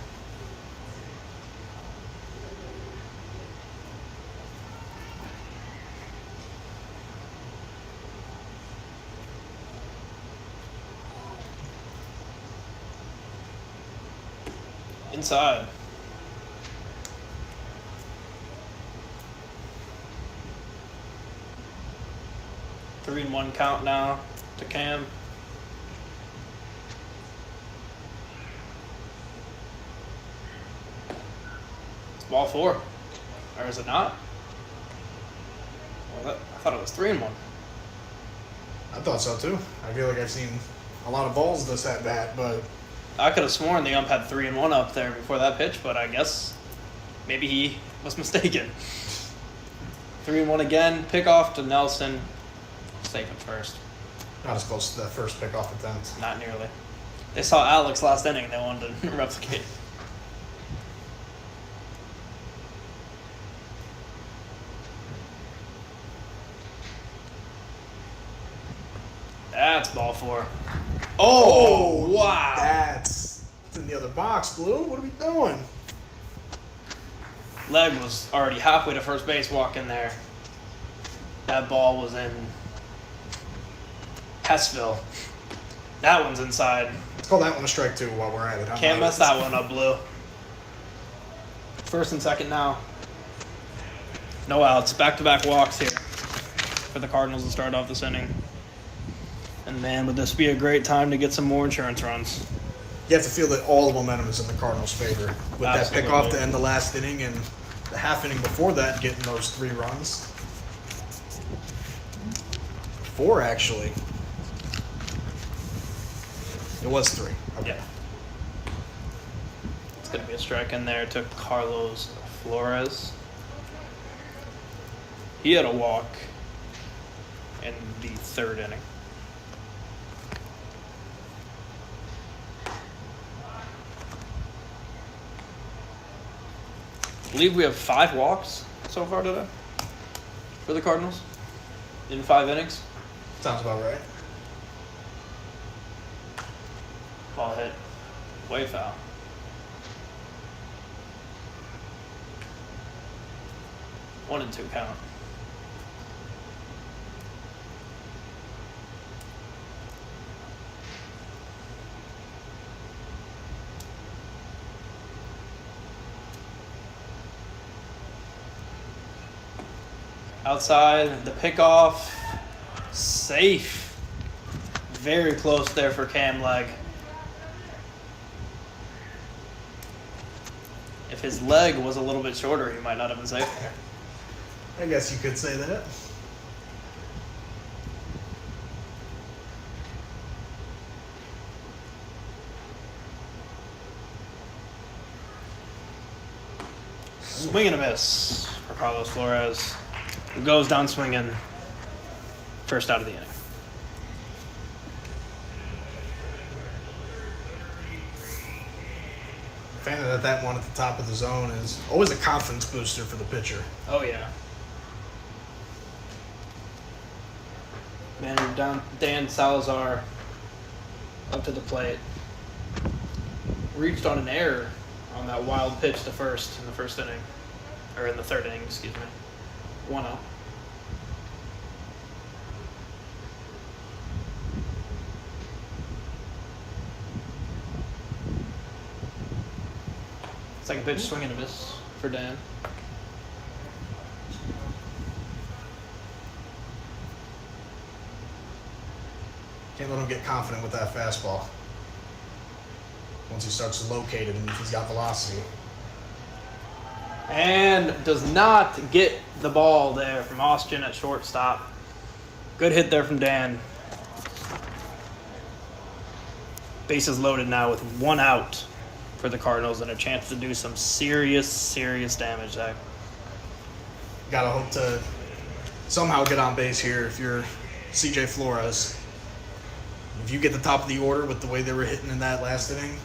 Inside. Three and 1 count now to Cam. It's ball 4. Or is it not? Well, I thought it was 3 and 1. I thought so too. I feel like I've seen a lot of balls this at bat, but I could have sworn the ump had 3 and 1 up there before that pitch, but I guess maybe he was mistaken. 3 and 1 again. Pick off to Nelson. Safe at first. not as close to that first pickoff attempt. Not nearly. They saw Alex last inning. They wanted to replicate. That's ball 4. Oh, wow. That's in the other box, Blue. What are we doing? Leg was already halfway to first base walking there. That ball was in Hessville. That one's inside. Let's call that one a strike two while we're at it. Can't mess that one up, Blue. First and second now. No outs. Back-to-back walks here for the Cardinals to start off this inning. And man, would this be a great time to get some more insurance runs. You have to feel that all the momentum is in the Cardinals' favor. With Absolutely. that pickoff to end the last inning and the half inning before that, getting those 3 runs. 4, actually. It was 3. Okay. Yeah. It's going to be a strike in there to Carlos Flores. He had a walk in the 3rd inning. I believe we have 5 walks so far today for the Cardinals in 5 innings. Sounds about right. Ball hit way foul. One and 2 count. Outside, the pickoff, safe. Very close there for Cam Leg. If his leg was a little bit shorter, he might not have been safe. I guess you could say that. Swing and a miss for Carlos Flores, who goes down swinging. First out of the inning. Fan of that one at the top of the zone is always a confidence booster for the pitcher. Oh, yeah. Manager Dan Salazar up to the plate. Reached on an error on that wild pitch to first in the first inning. Or in the third inning, excuse me. 1-0. Second pitch, swing and a miss for Dan. Can't let him get confident with that fastball. Once he starts to locate it and he's got velocity. And does not get the ball there from Austin at shortstop. Good hit there from Dan. Bases loaded now with 1 out for the Cardinals and a chance to do some serious damage there. Gotta hope to somehow get on base here if you're CJ Flores. If you get the top of the order with the way they were hitting in that last inning,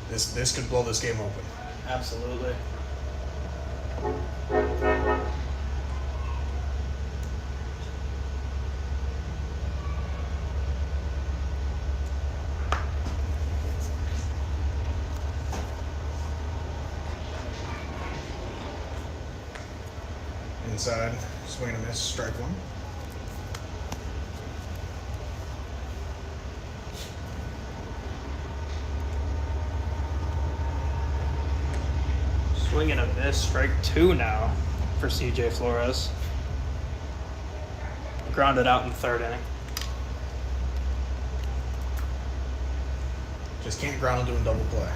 this could blow this game open. Absolutely. Inside, swing and a miss, strike one. Swing and a miss, strike 2 now for CJ Flores. Grounded out in the third inning. Just can't ground into a double play.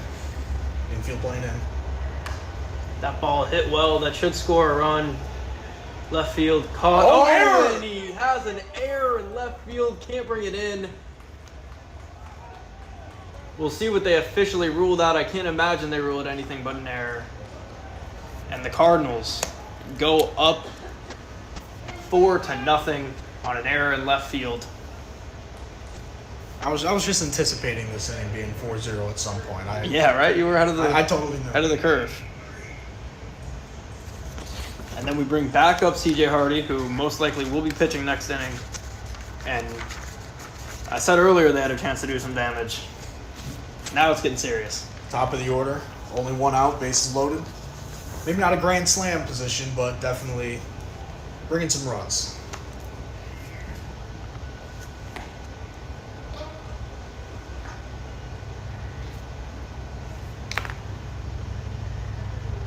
Infield playing in. That ball hit well. That should score a run. Left field caught. Oh, error! And he has an error in left field. Can't bring it in. We'll see what they officially ruled out. I can't imagine they ruled anything but an error. And the Cardinals go up 4-0 on an error in left field. I was just anticipating this inning being 4-0 at some point. Yeah, right? You were ahead of the I totally knew. ahead of the curve. And then we bring back up CJ Hardy, who most likely will be pitching next inning. And I said earlier they had a chance to do some damage. Now it's getting serious. Top of the order, only 1 out, bases loaded. Maybe not a grand slam position, but definitely bringing some runs.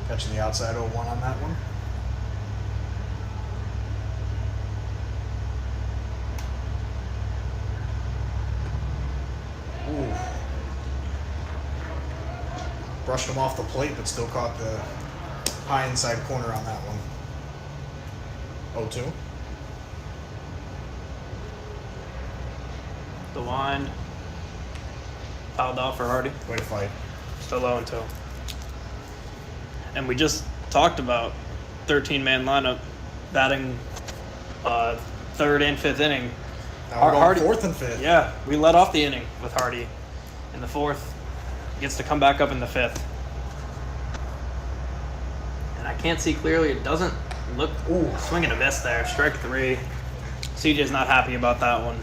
Catching the outside 0-1 on that one. Ooh. Brushed him off the plate, but still caught the high inside corner on that one. 0-2. The wind. Fouled off for Hardy. Way to fight. Still 0-2. And we just talked about 13-man lineup batting third and fifth inning. Now we're going Hardy, fourth and fifth. Yeah, we led off the inning with Hardy in the fourth. Gets to come back up in the fifth. And I can't see clearly. It doesn't look... Ooh, swing and a miss there. Strike 3. CJ's not happy about that one.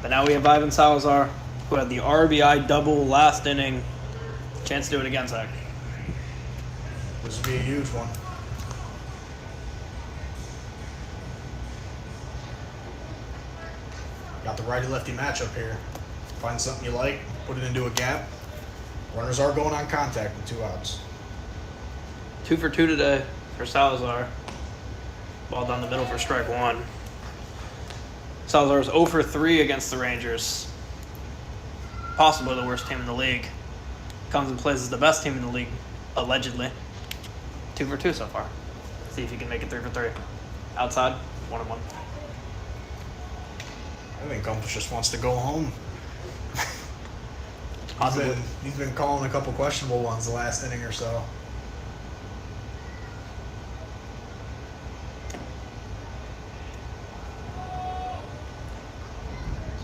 But now we have Ivan Salazar, who had the RBI double last inning. Chance to do it again, Zach. This would be a huge one. Got the righty-lefty matchup here. Find something you like, put it into a gap. Runners are going on contact with 2 outs. 2 for 2 today for Salazar. Ball down the middle for strike 1. Salazar is 0 for 3 against the Rangers. Possibly the worst team in the league. Comes and plays as the best team in the league, allegedly. 2 for 2 so far. See if you can make it 3 for 3. Outside, 1-1. I think Gumpus just wants to go home. Possibly. He's been calling a couple questionable ones the last inning or so.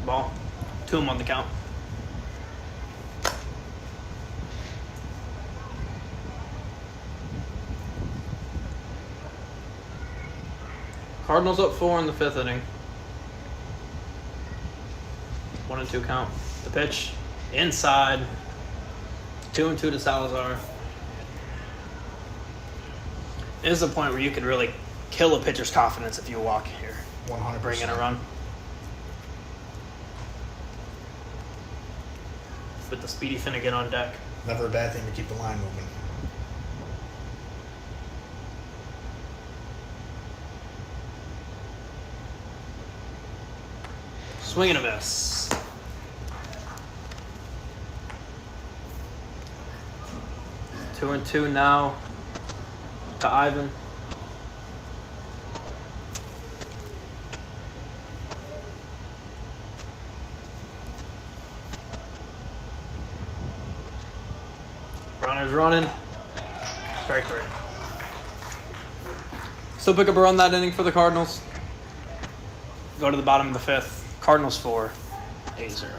ball. 2 on the count. Cardinals up 4 in the 5th inning. 1-2 count. The pitch inside. 2-2 to Salazar. This is a point where you could really kill a pitcher's confidence if you walk here. 100%. Bring in a run. With the Speedy Finnegan on deck. Never a bad thing to keep the line moving. Swing and a miss. Two and two now to Ivan. Runner's running. Strike 3. Still pick up a run that inning for the Cardinals. Go to the bottom of the 5th. Cardinals 4, A's 0.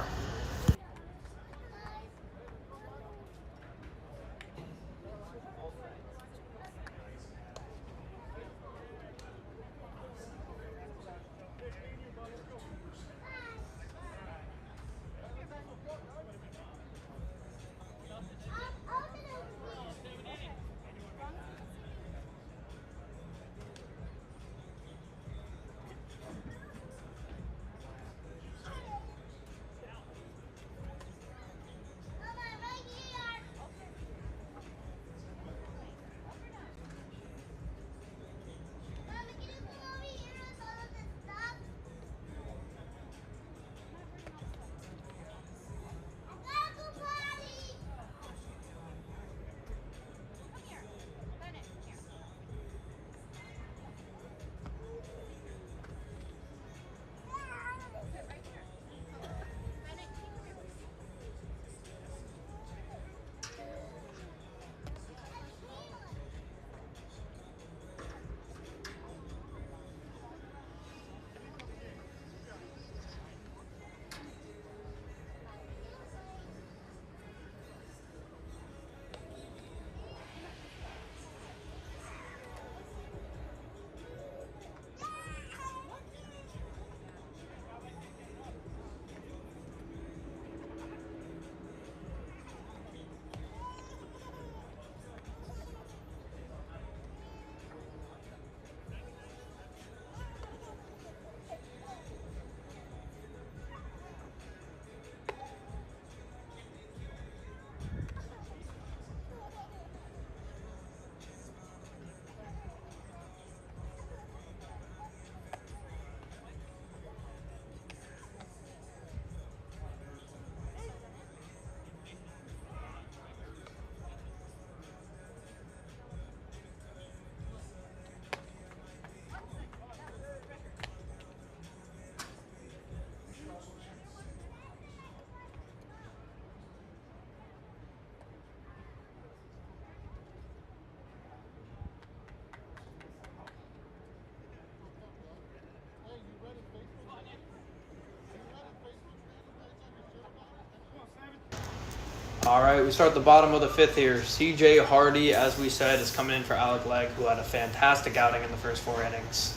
All right, we start at the bottom of the 5th here. C.J. Hardy, as we said, is coming in for Alec Legg, who had a fantastic outing in the first 4 innings.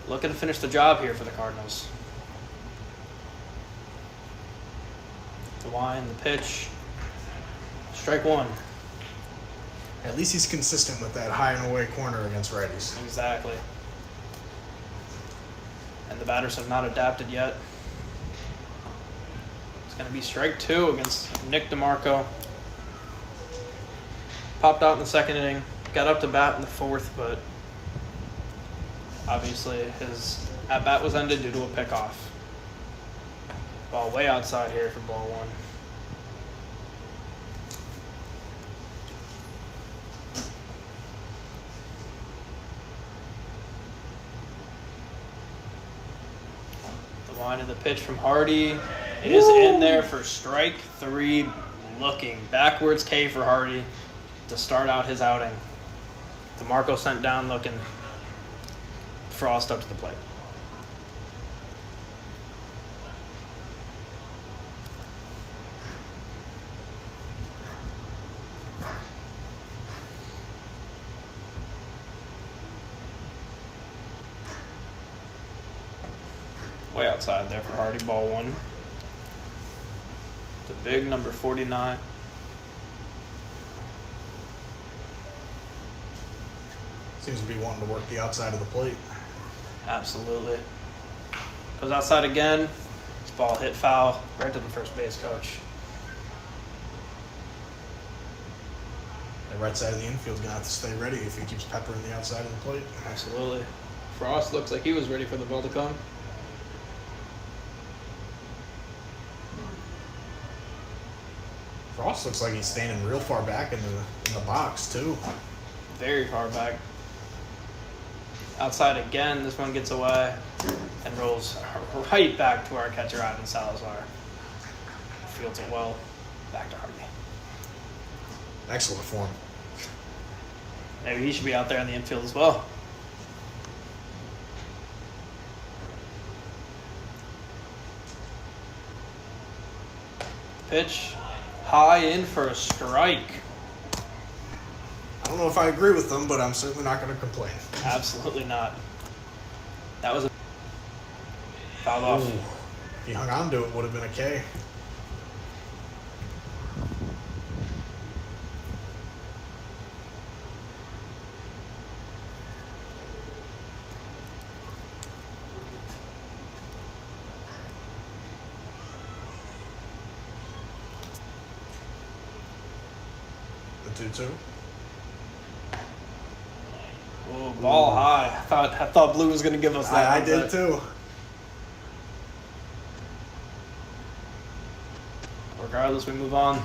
Looking to finish the job here for the Cardinals. The line, the pitch. Strike 1. At least he's consistent with that high and away corner against righties. Exactly. And the batters have not adapted yet. It's going to be strike 2 against Nick DeMarco. Popped out in the 2nd inning. Got up to bat in the 4th, but obviously his at-bat was ended due to a pickoff. Ball way outside here for ball 1. The line of the pitch from Hardy is in there for strike 3. Looking backwards K for Hardy to start out his outing. DeMarco sent down looking. Frost up to the plate. Way outside there for Hardy. Ball one. The big number 49. Seems to be wanting to work the outside of the plate. Absolutely. Goes outside again. This ball hit foul right to the first base coach. The right side of the infield's going to have to stay ready if he keeps peppering the outside of the plate. Absolutely. Frost looks like he was ready for the ball to come. Frost looks like he's standing real far back in the box, too. Very far back. Outside again. This one gets away and rolls right back to our catcher, Ivan Salazar. Fields it well. Back to Hardy. Excellent form. Maybe he should be out there in the infield as well. Pitch high in for a strike. I don't know if I agree with them, but I'm certainly not going to complain. Absolutely not. That was a foul off. Ooh. If he hung on to it, would have been a K. The 2-2. Ooh, ball high. I thought Blue was going to give us that. I did too. Regardless, we move on.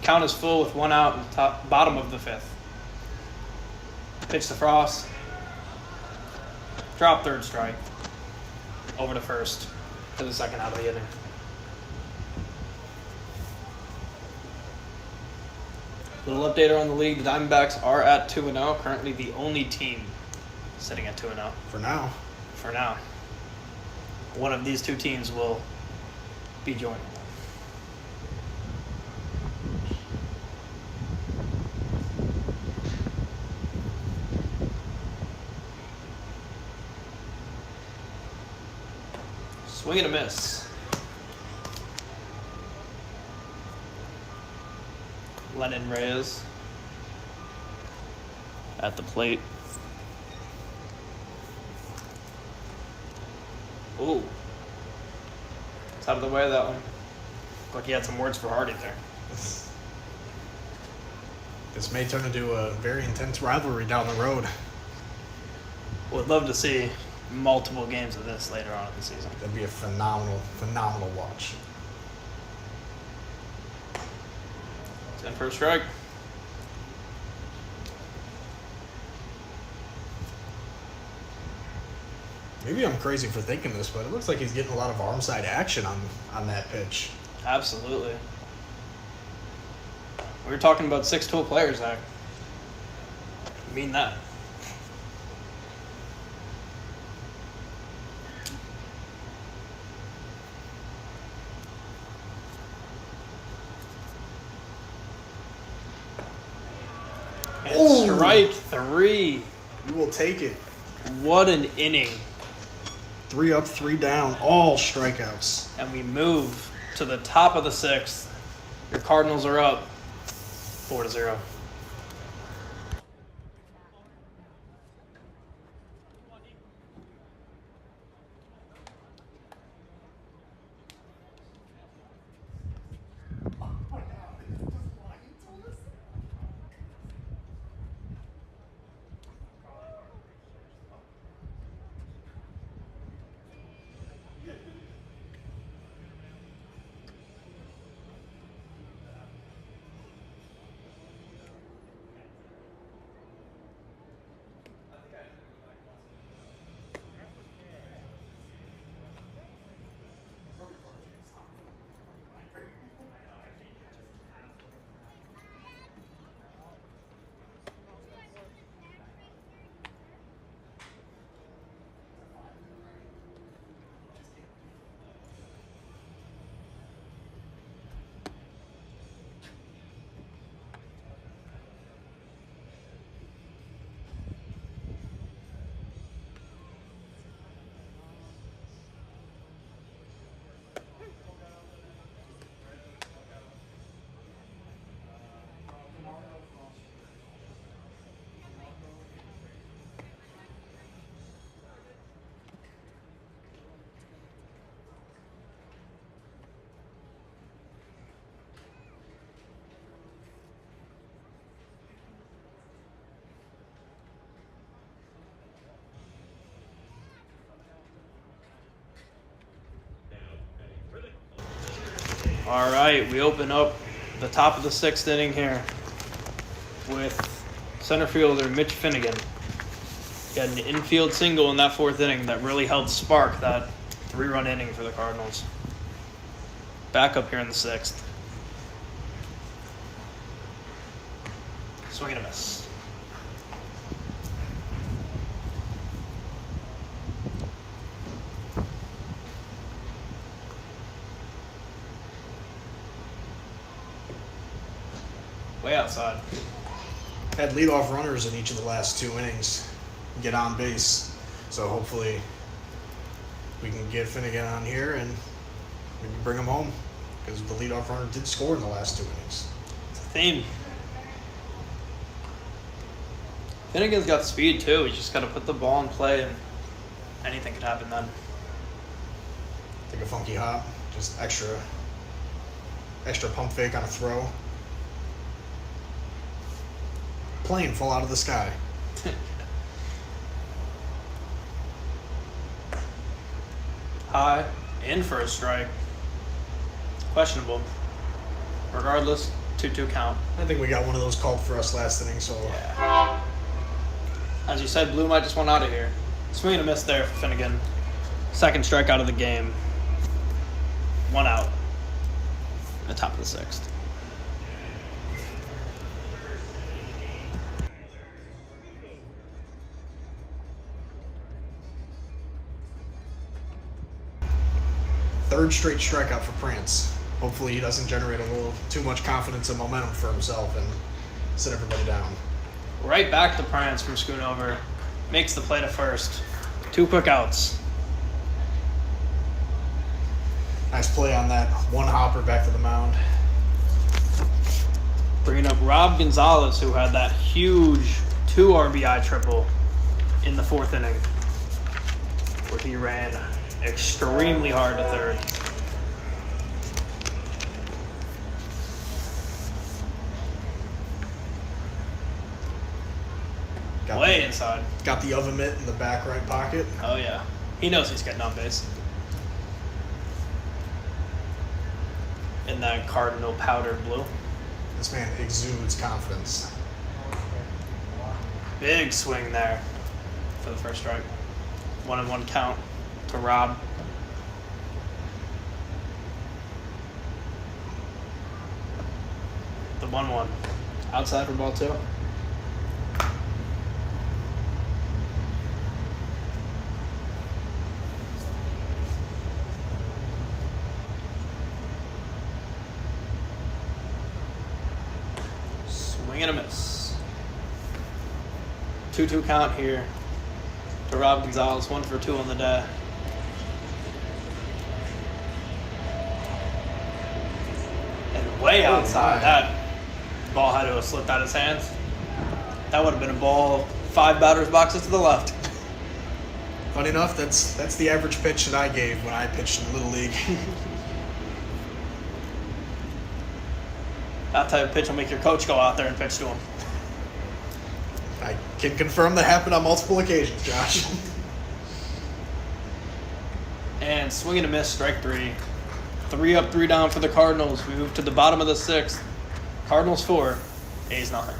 Count is full with one out in the bottom of the fifth. Pitch to Frost. Drop third strike. Over to first for the second out of the inning. Little update around the league. The Diamondbacks are at 2-0. Currently the only team sitting at 2-0. For now. For now. One of these two teams will be joining. Swing and a miss. Lennon Reyes at the plate. Ooh. It's out of the way of that one. Looked like he had some words for Hardy there. This may turn into a very intense rivalry down the road. Would love to see multiple games of this later on in the season. That'd be a phenomenal watch. It's in for a strike. Maybe I'm crazy for thinking this, but it looks like he's getting a lot of arm side action on that pitch. Absolutely. We were talking about 6'2" players, Zach. I mean that. And Ooh. strike three. You will take it. What an inning. 3 up, 3 down, all strikeouts. And we move to the top of the sixth. Your Cardinals are up 4-0. All right, we open up the top of the 6th inning here with center fielder Mitch Finnegan. Got an infield single in that 4th inning that really helped spark that 3-run inning for the Cardinals. Back up here in the 6th. Swing and a miss. Way outside. Had leadoff runners in each of the last 2 innings get on base. So hopefully we can get Finnegan on here and maybe bring him home, because the leadoff runner did score in the last 2 innings. It's a theme. Finnegan's got speed too. He's just got to put the ball in play, and anything could happen then. Take a funky hop, just extra pump fake on a throw. Plane fall out of the sky. High, in for a strike. Questionable. Regardless, 2-2 count. I think we got one of those called for us last inning, so Yeah. As you said, Blue might just want out of here. Swing and a miss there for Finnegan. 2nd strikeout of the game. 1 out. At the top of the 6th. third straight strikeout for Prance. Hopefully he doesn't generate a little too much confidence and momentum for himself and sit everybody down. Right back to Prance from Schoonover. Makes the play to first. 2 quick outs. Nice play on that one hopper back to the mound. Bringing up Rob Gonzalez, who had that huge 2 RBI triple in the 4th inning, where he ran extremely hard to third. Way inside. Got the oven mitt in the back right pocket. Oh, yeah. He knows he's getting on base. In that Cardinal powdered blue. This man exudes confidence. Big swing there for the first strike. 1-1 count to Rob. The 1-1. Outside for ball 2. Swing and a miss. 2-2 count here to Rob Gonzalez. 1 for 2 on the day. And way outside. That ball had to have slipped out of his hands. That would have been a ball 5 batters boxes to the left. Funny enough, that's the average pitch that I gave when I pitched in Little League. That type of pitch will make your coach go out there and pitch to him. I can confirm that happened on multiple occasions, Josh. And swing and a miss, strike 3. 3 up, 3 down for the Cardinals. We move to the bottom of the 6th. Cardinals 4, A's nothing.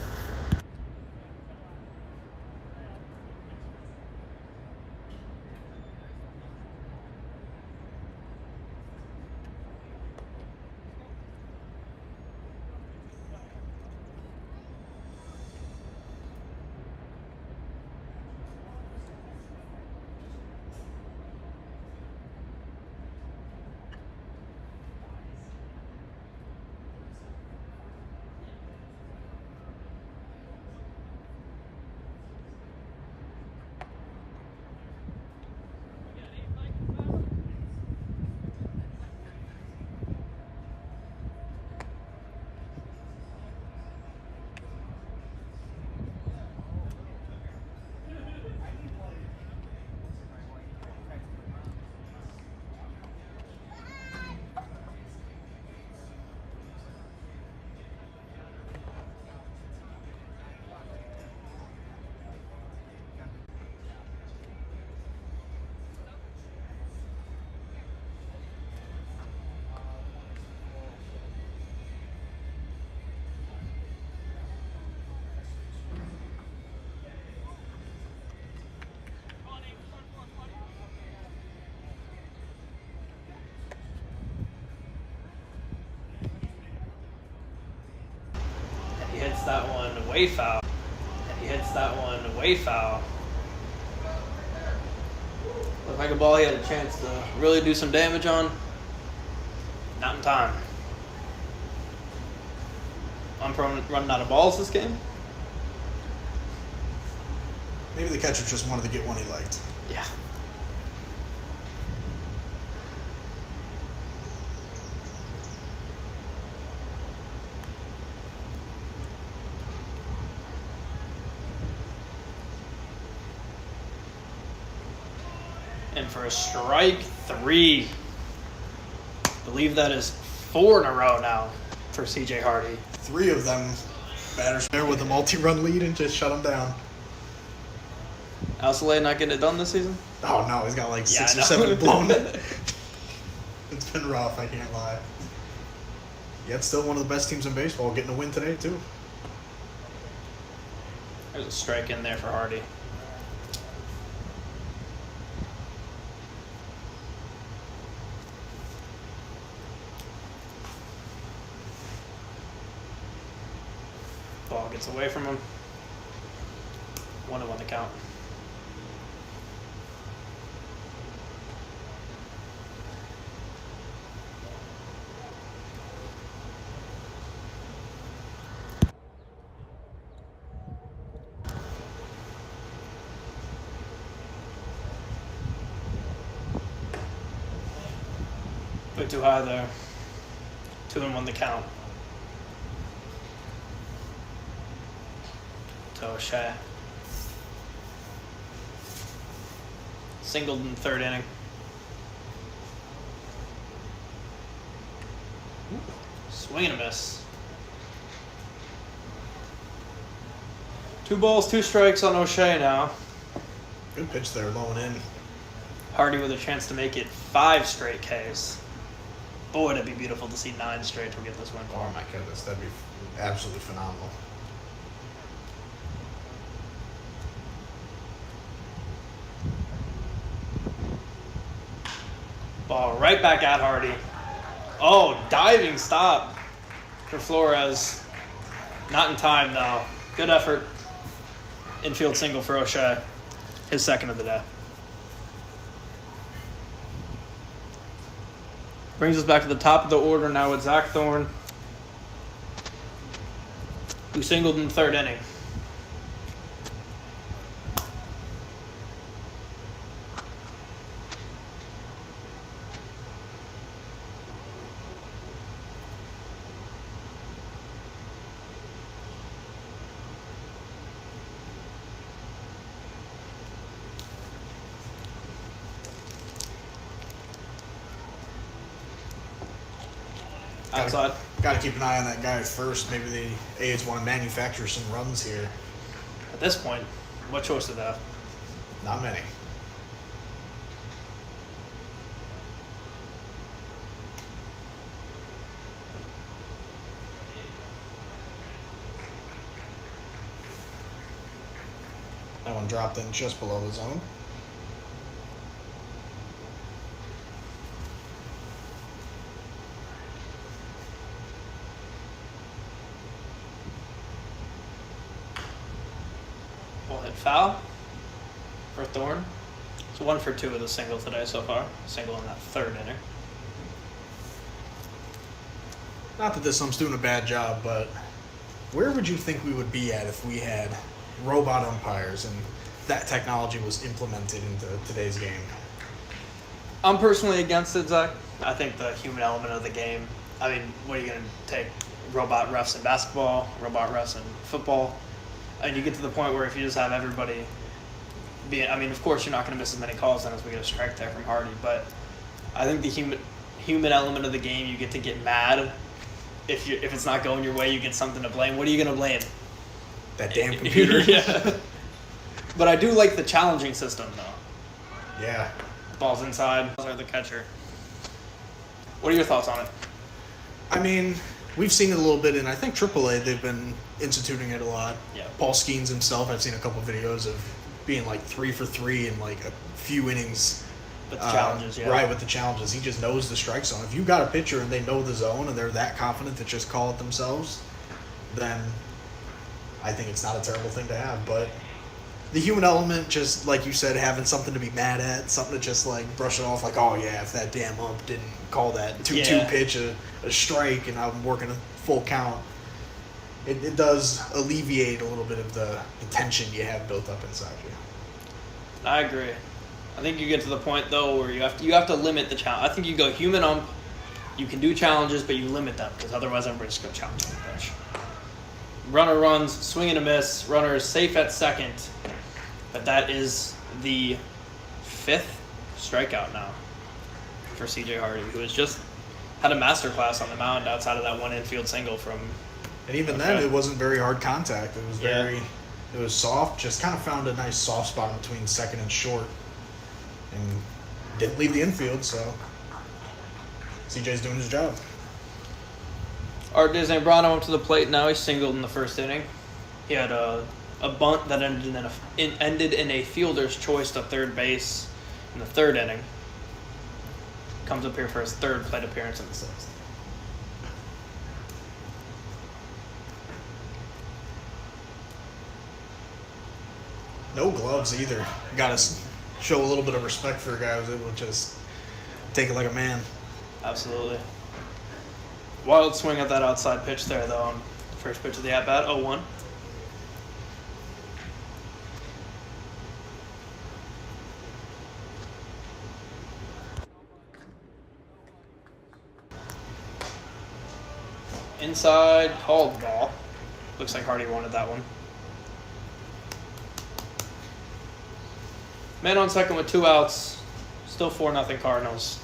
away foul. And he hits that one away foul. Looked like a ball he had a chance to really do some damage on. Not in time. I'm running out of balls this game. Maybe the catcher just wanted to get one he liked. Yeah. And for a strike 3. I believe that is 4 in a row now for CJ Hardy. 3 of them batters there with a multi-run lead and just shut him down. Alcalay not getting it done this season? Oh no, he's got like Yeah, 6 I or know. 7 blown. It's been rough, I can't lie. Yet still one of the best teams in baseball, getting a win today too. There's a strike in there for Hardy. Ball gets away from him. 1-1 the count. Bit too high there. 2-1 the count. To O'Shea. Singled in the 3rd inning. Swing and a miss. 2 balls, 2 strikes on O'Shea now. Good pitch there, low and in. Hardy with a chance to make it 5 straight Ks. Boy, it'd be beautiful to see 9 straight to get this win for Oh him. my goodness, that'd be absolutely phenomenal. Ball right back at Hardy. Oh, diving stop for Flores. Not in time, though. Good effort. Infield single for O'Shea. His 2nd of the day. Brings us back to the top of the order now with Zach Thorne, who singled in the 3rd inning. Outside. Got to keep an eye on that guy at first. Maybe the A's want to manufacture some runs here. At this point, what choice do they have? Not many. That one dropped in just below the zone. Ball hit foul for Thorne. It's 1 for 2 with a single today so far. Single in that 3rd inning. Not that this ump's doing a bad job, but where would you think we would be at if we had robot umpires and that technology was implemented into today's game? I'm personally against it, Zach. I think the human element of the game. I mean, what are you going to take? Robot refs in basketball, robot refs in football, and you get to the point where if you just have everybody being, I mean, of course you're not going to miss as many calls then as we get a strike there from Hardy, but I think the human element of the game, you get to get mad if it's not going your way. You get something to blame. What are you going to blame? That damn computer. Yeah. But I do like the challenging system though. Yeah. Ball's inside. Or the catcher. What are your thoughts on it? I mean, we've seen it a little bit, and I think AAA, they've been instituting it a lot. Yeah. Paul Skeens himself, I've seen a couple videos of being like 3 for 3 in like a few innings. With the challenges, yeah. Right, with the challenges. He just knows the strike zone. If you've got a pitcher and they know the zone and they're that confident to just call it themselves, then I think it's not a terrible thing to have. But the human element, just like you said, having something to be mad at, something to just like brush it off, like, oh yeah, if that damn ump didn't call that 2-2 pitch a strike and I'm working a full count, it does alleviate a little bit of the tension you have built up inside you. I agree. I think you get to the point though where you have to limit the challenge. I think you go human ump. You can do challenges, but you limit them because otherwise everybody's going to challenge on the pitch. Runner runs, swing and a miss. Runner is safe at second, but that is the 5th strikeout now for CJ Hardy, who has just had a masterclass on the mound outside of that one infield single from. And even then, it wasn't very hard contact. It was it was soft. Just kind of found a nice soft spot in between second and short, and didn't leave the infield. So CJ's doing his job. Art Disney brought him up to the plate. Now he's singled in the first inning. He had a bunt that ended in a fielder's choice to third base in the 3rd inning. Comes up here for his 3rd plate appearance in the 6th. No gloves either. Got to show a little bit of respect for a guy who's able to just take it like a man. Absolutely. Wild swing at that outside pitch there, though, on the first pitch of the at-bat, 0-1. Inside, called ball. Looks like Hardy wanted that one. Man on second with 2 outs. Still 4-0 Cardinals.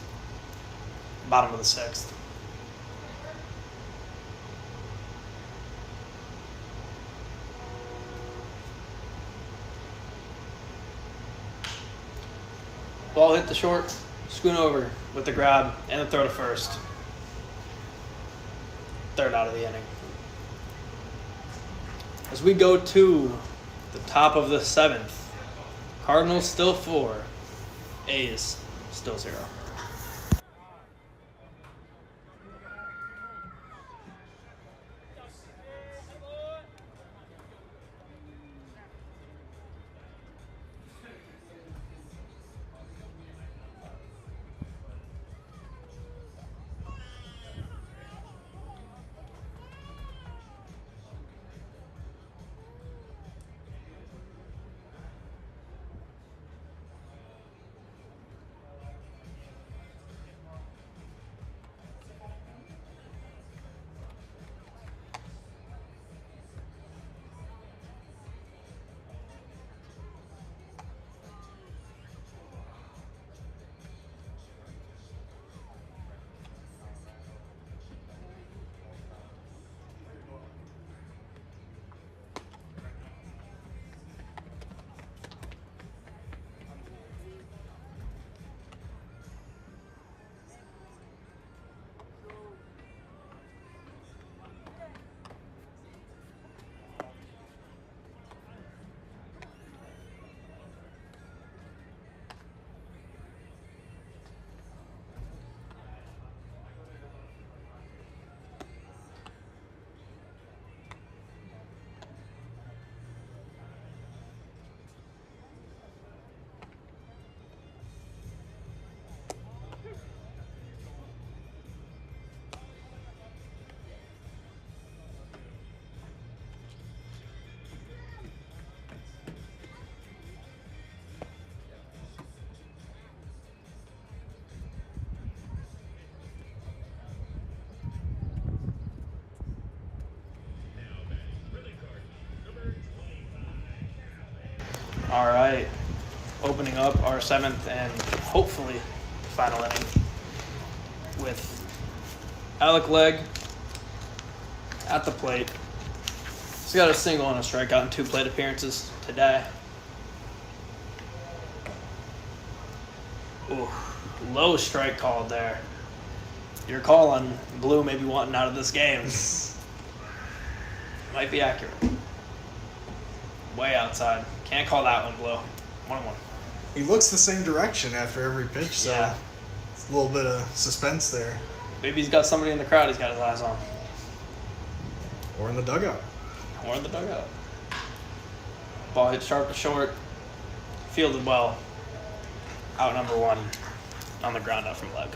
Bottom of the 6th. Ball hit the short. Schoonover with the grab and the throw to first. 3rd out of the inning. As we go to the top of the 7th. Cardinals still 4. A's still 0. All right, opening up our 7th and hopefully final inning with Alec Legg at the plate. He's got a single and a strikeout in 2 plate appearances today. Ooh, low strike called there. Your call on Blue maybe wanting out of this game. Might be accurate. Way outside. Can't call that one, Blue. 1-1. He looks the same direction after every pitch, so Yeah. it's a little bit of suspense there. Maybe he's got somebody in the crowd he's got his eyes on. Or in the dugout. Or in the dugout. Ball hit sharp to short. Fielded well. Out number 1 on the ground out from leg.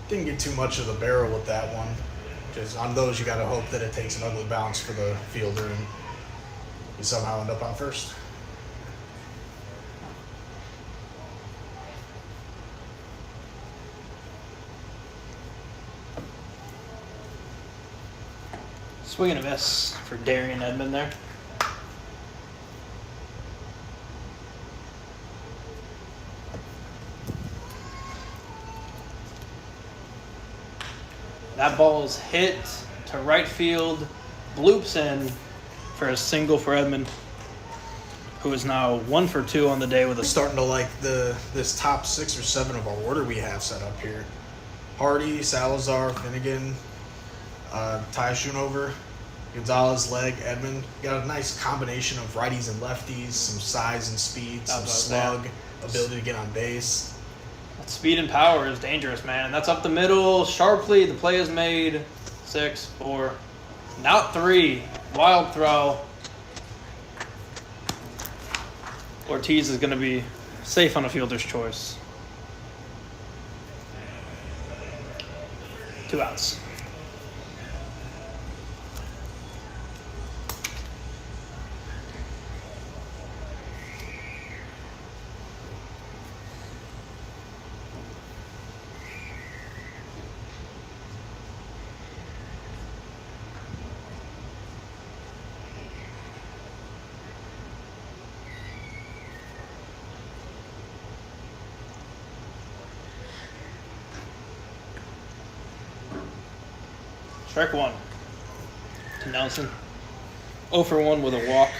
Didn't get too much of the barrel with that one. Because on those, you got to hope that it takes an ugly bounce for the fielder and you somehow end up on first. Swing and a miss for Darian Edmond there. That ball is hit to right field, bloops in for a single for Edmond, who is now 1 for 2 on the day with a start. Starting to like this top 6 or 7 of our order we have set up here. Hardy, Salazar, Finnegan, Ty Schoonover, Gonzalez, Leg, Edmond. Got a nice combination of righties and lefties, some size and speed, some slug, ability to get on base. That speed and power is dangerous, man. That's up the middle sharply. The play is made. 6, 4, out 3. Wild throw. Ortiz is going to be safe on a fielder's choice. 2 outs. Strike 1 to Nelson. 0 for 1 with a walk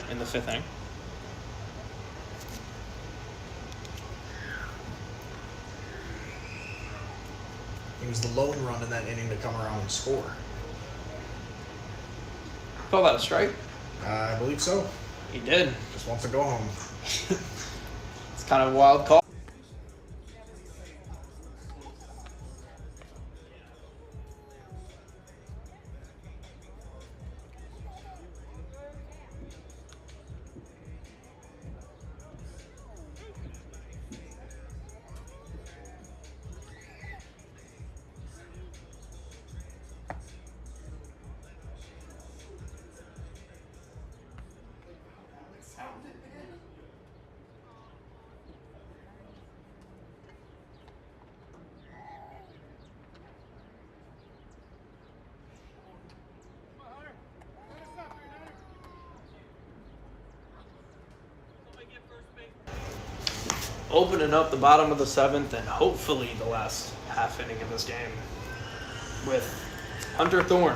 in the 5th inning. He was the lone run in that inning to come around and score. Call that a strike? I believe so. He did. Just wants to go home. It's kind of a wild call. Opening up the bottom of the 7th and hopefully the last half inning of this game with Hunter Thorne.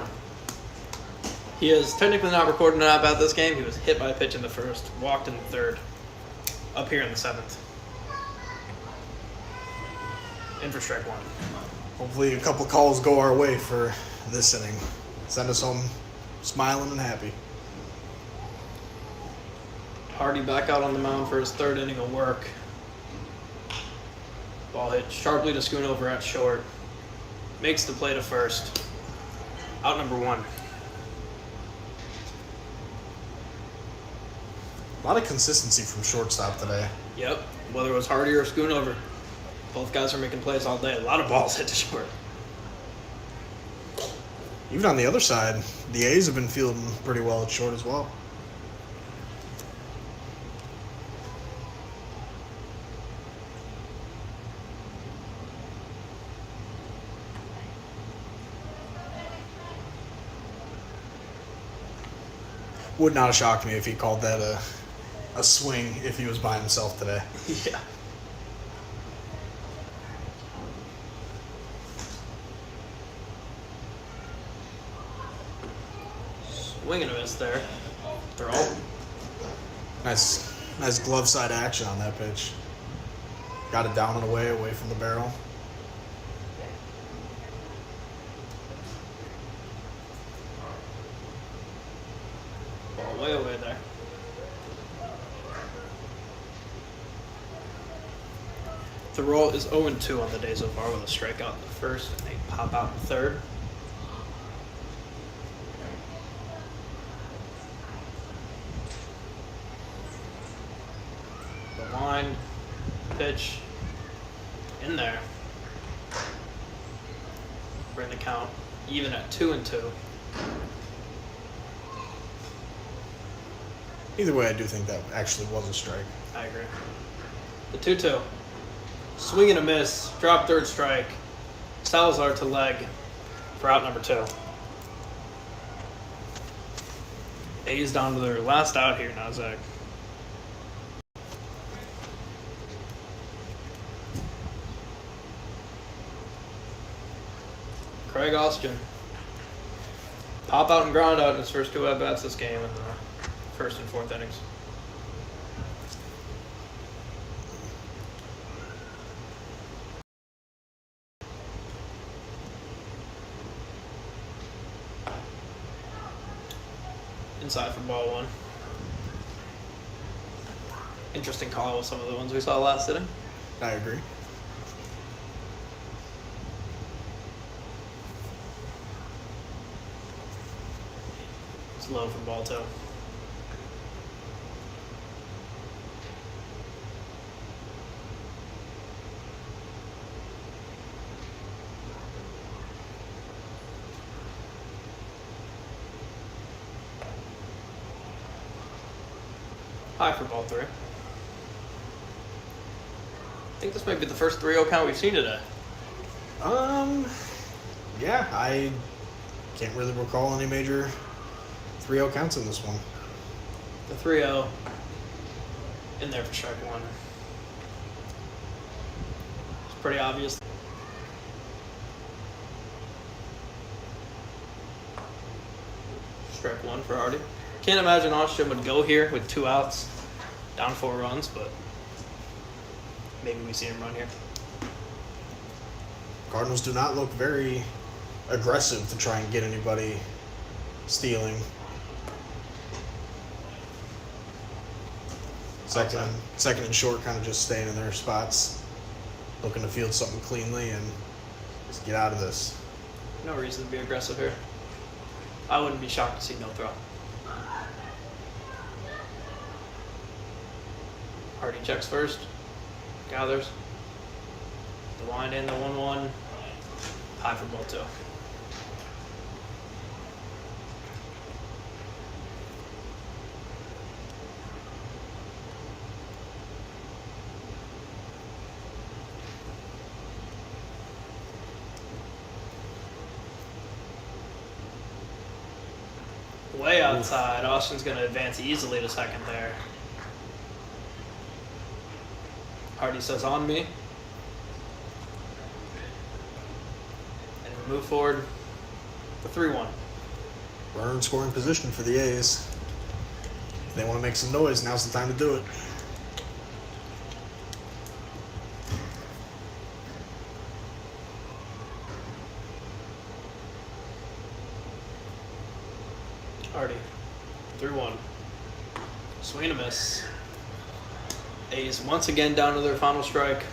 He is technically not recording an at-bat this game. He was hit by a pitch in the 1st, walked in the 3rd, up here in the 7th. In for strike 1. Hopefully a couple calls go our way for this inning. Send us home smiling and happy. Hardy back out on the mound for his 3rd inning of work. Ball hit sharply to Schoonover at short. Makes the play to first. Out number 1. A lot of consistency from shortstop today. Yep, whether it was Hardy or Schoonover. Both guys are making plays all day. A lot of balls hit to short. Even on the other side, the A's have been fielding pretty well at short as well. Would not have shocked me if he called that a swing if he was by himself today. Yeah. Swing and a miss there. Throw. Nice glove side action on that pitch. Got it down and away from the barrel. Ball way away there. Thoreau is 0-2 on the day so far with a strikeout in the 1st and a pop out in the 3rd. The line, pitch, in there. Bring the count even at 2-2. Either way, I do think that actually was a strike. I agree. The 2-2. Swing and a miss. Drop third strike. Salazar to leg for out number 2. A's down to their last out here now, Zach. Craig Austin. Pop out and ground out in his first 2 at-bats this game in the first and fourth innings. Inside for ball 1. Interesting call with some of the ones we saw last inning. I agree. It's low for ball 2. High for ball 3. I think this might be the first 3-0 count we've seen today. Yeah, I can't really recall any major 3-0 counts in this one. The 3-0 in there for strike 1. It's pretty obvious. Strike 1 for Hardy. Can't imagine Austin would go here with 2 outs, down 4 runs, but maybe we see him run here. Cardinals do not look very aggressive to try and get anybody stealing. Second and short, kind of just staying in their spots, looking to field something cleanly and just get out of this. No reason to be aggressive here. I wouldn't be shocked to see no throw. Hardy checks first, gathers. The line in, the 1-1, high for ball 2. Way outside. Austin's going to advance easily to second there. Hardy says on me. And we move forward for 3-1. Runner in scoring position for the A's. If they want to make some noise, now's the time to do it. Hardy. 3-1. Swing and a miss. A's once again down to their final strike.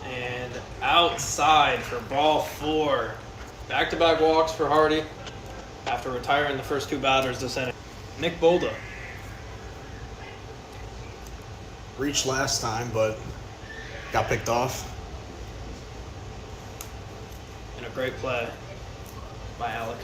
And outside for ball 4. Back-to-back walks for Hardy after retiring the first 2 batters this inning. Nick Bolda. Reached last time, but got picked off. And a great play by Alec.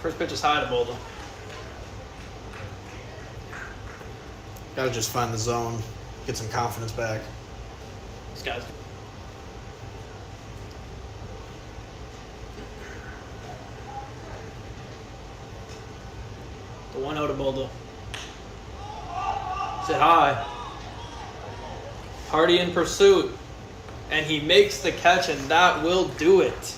First pitch is high to Bolda. Gotta just find the zone, get some confidence back. This guy's the 1-0 to Bolda. it high. Hardy in pursuit. And he makes the catch, and that will do it.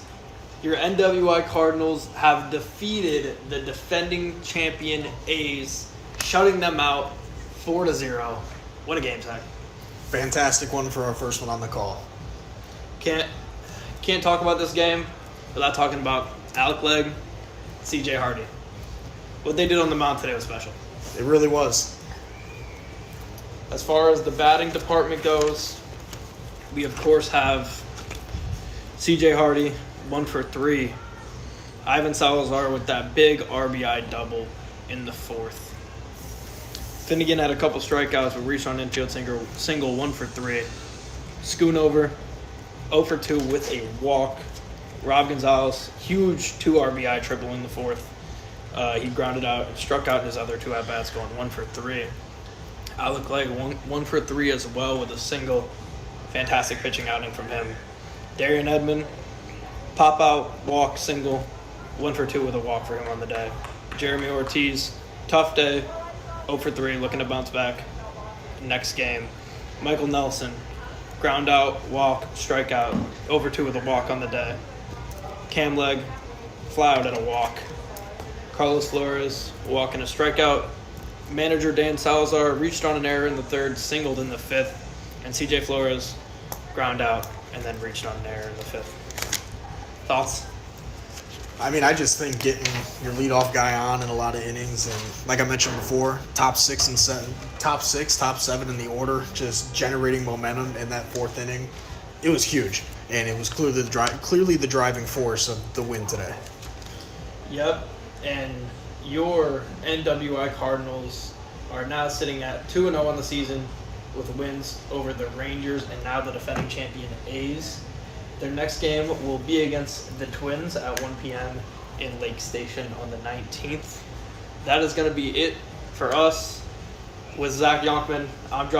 Your NWI Cardinals have defeated the defending champion A's, shutting them out 4-0. What a game, Zach. Fantastic one for our first one on the call. Can't talk about this game without talking about Alec Legg, CJ Hardy. What they did on the mound today was special. It really was. As far as the batting department goes, we of course have CJ Hardy, 1 for 3. Ivan Salazar with that big RBI double in the 4th. Finnegan had a couple strikeouts, but reached on infield single 1 for 3. Schoonover, 0 for 2 with a walk. Rob Gonzalez, huge 2 RBI triple in the 4th. He grounded out and struck out his other 2 at-bats, going 1 for 3. Alec Legg, 1 for 3 as well with a single. Fantastic pitching outing from him. Darian Edmond, pop out, walk, single. 1 for 2 with a walk for him on the day. Jeremy Ortiz, tough day. 0 for 3, looking to bounce back next game. Michael Nelson, ground out, walk, strikeout. 0 for 2 with a walk on the day. Cam Legg, fly out and a walk. Carlos Flores, walk and a strikeout. Manager Dan Salazar reached on an error in the 3rd, singled in the 5th. And CJ Flores, ground out and then reached on an error in the 5th. Thoughts? I mean, I just think getting your leadoff guy on in a lot of innings, and like I mentioned before, top 6, top 7 in the order, just generating momentum in that 4th inning, it was huge, and it was clearly the driving force of the win today. Yep, and your NWI Cardinals are now sitting at 2-0 on the season with wins over the Rangers and now the defending champion A's. Their next game will be against the Twins at 1 p.m. in Lake Station on the 19th. That is going to be it for us. With Zach Yonkman, I'm Josh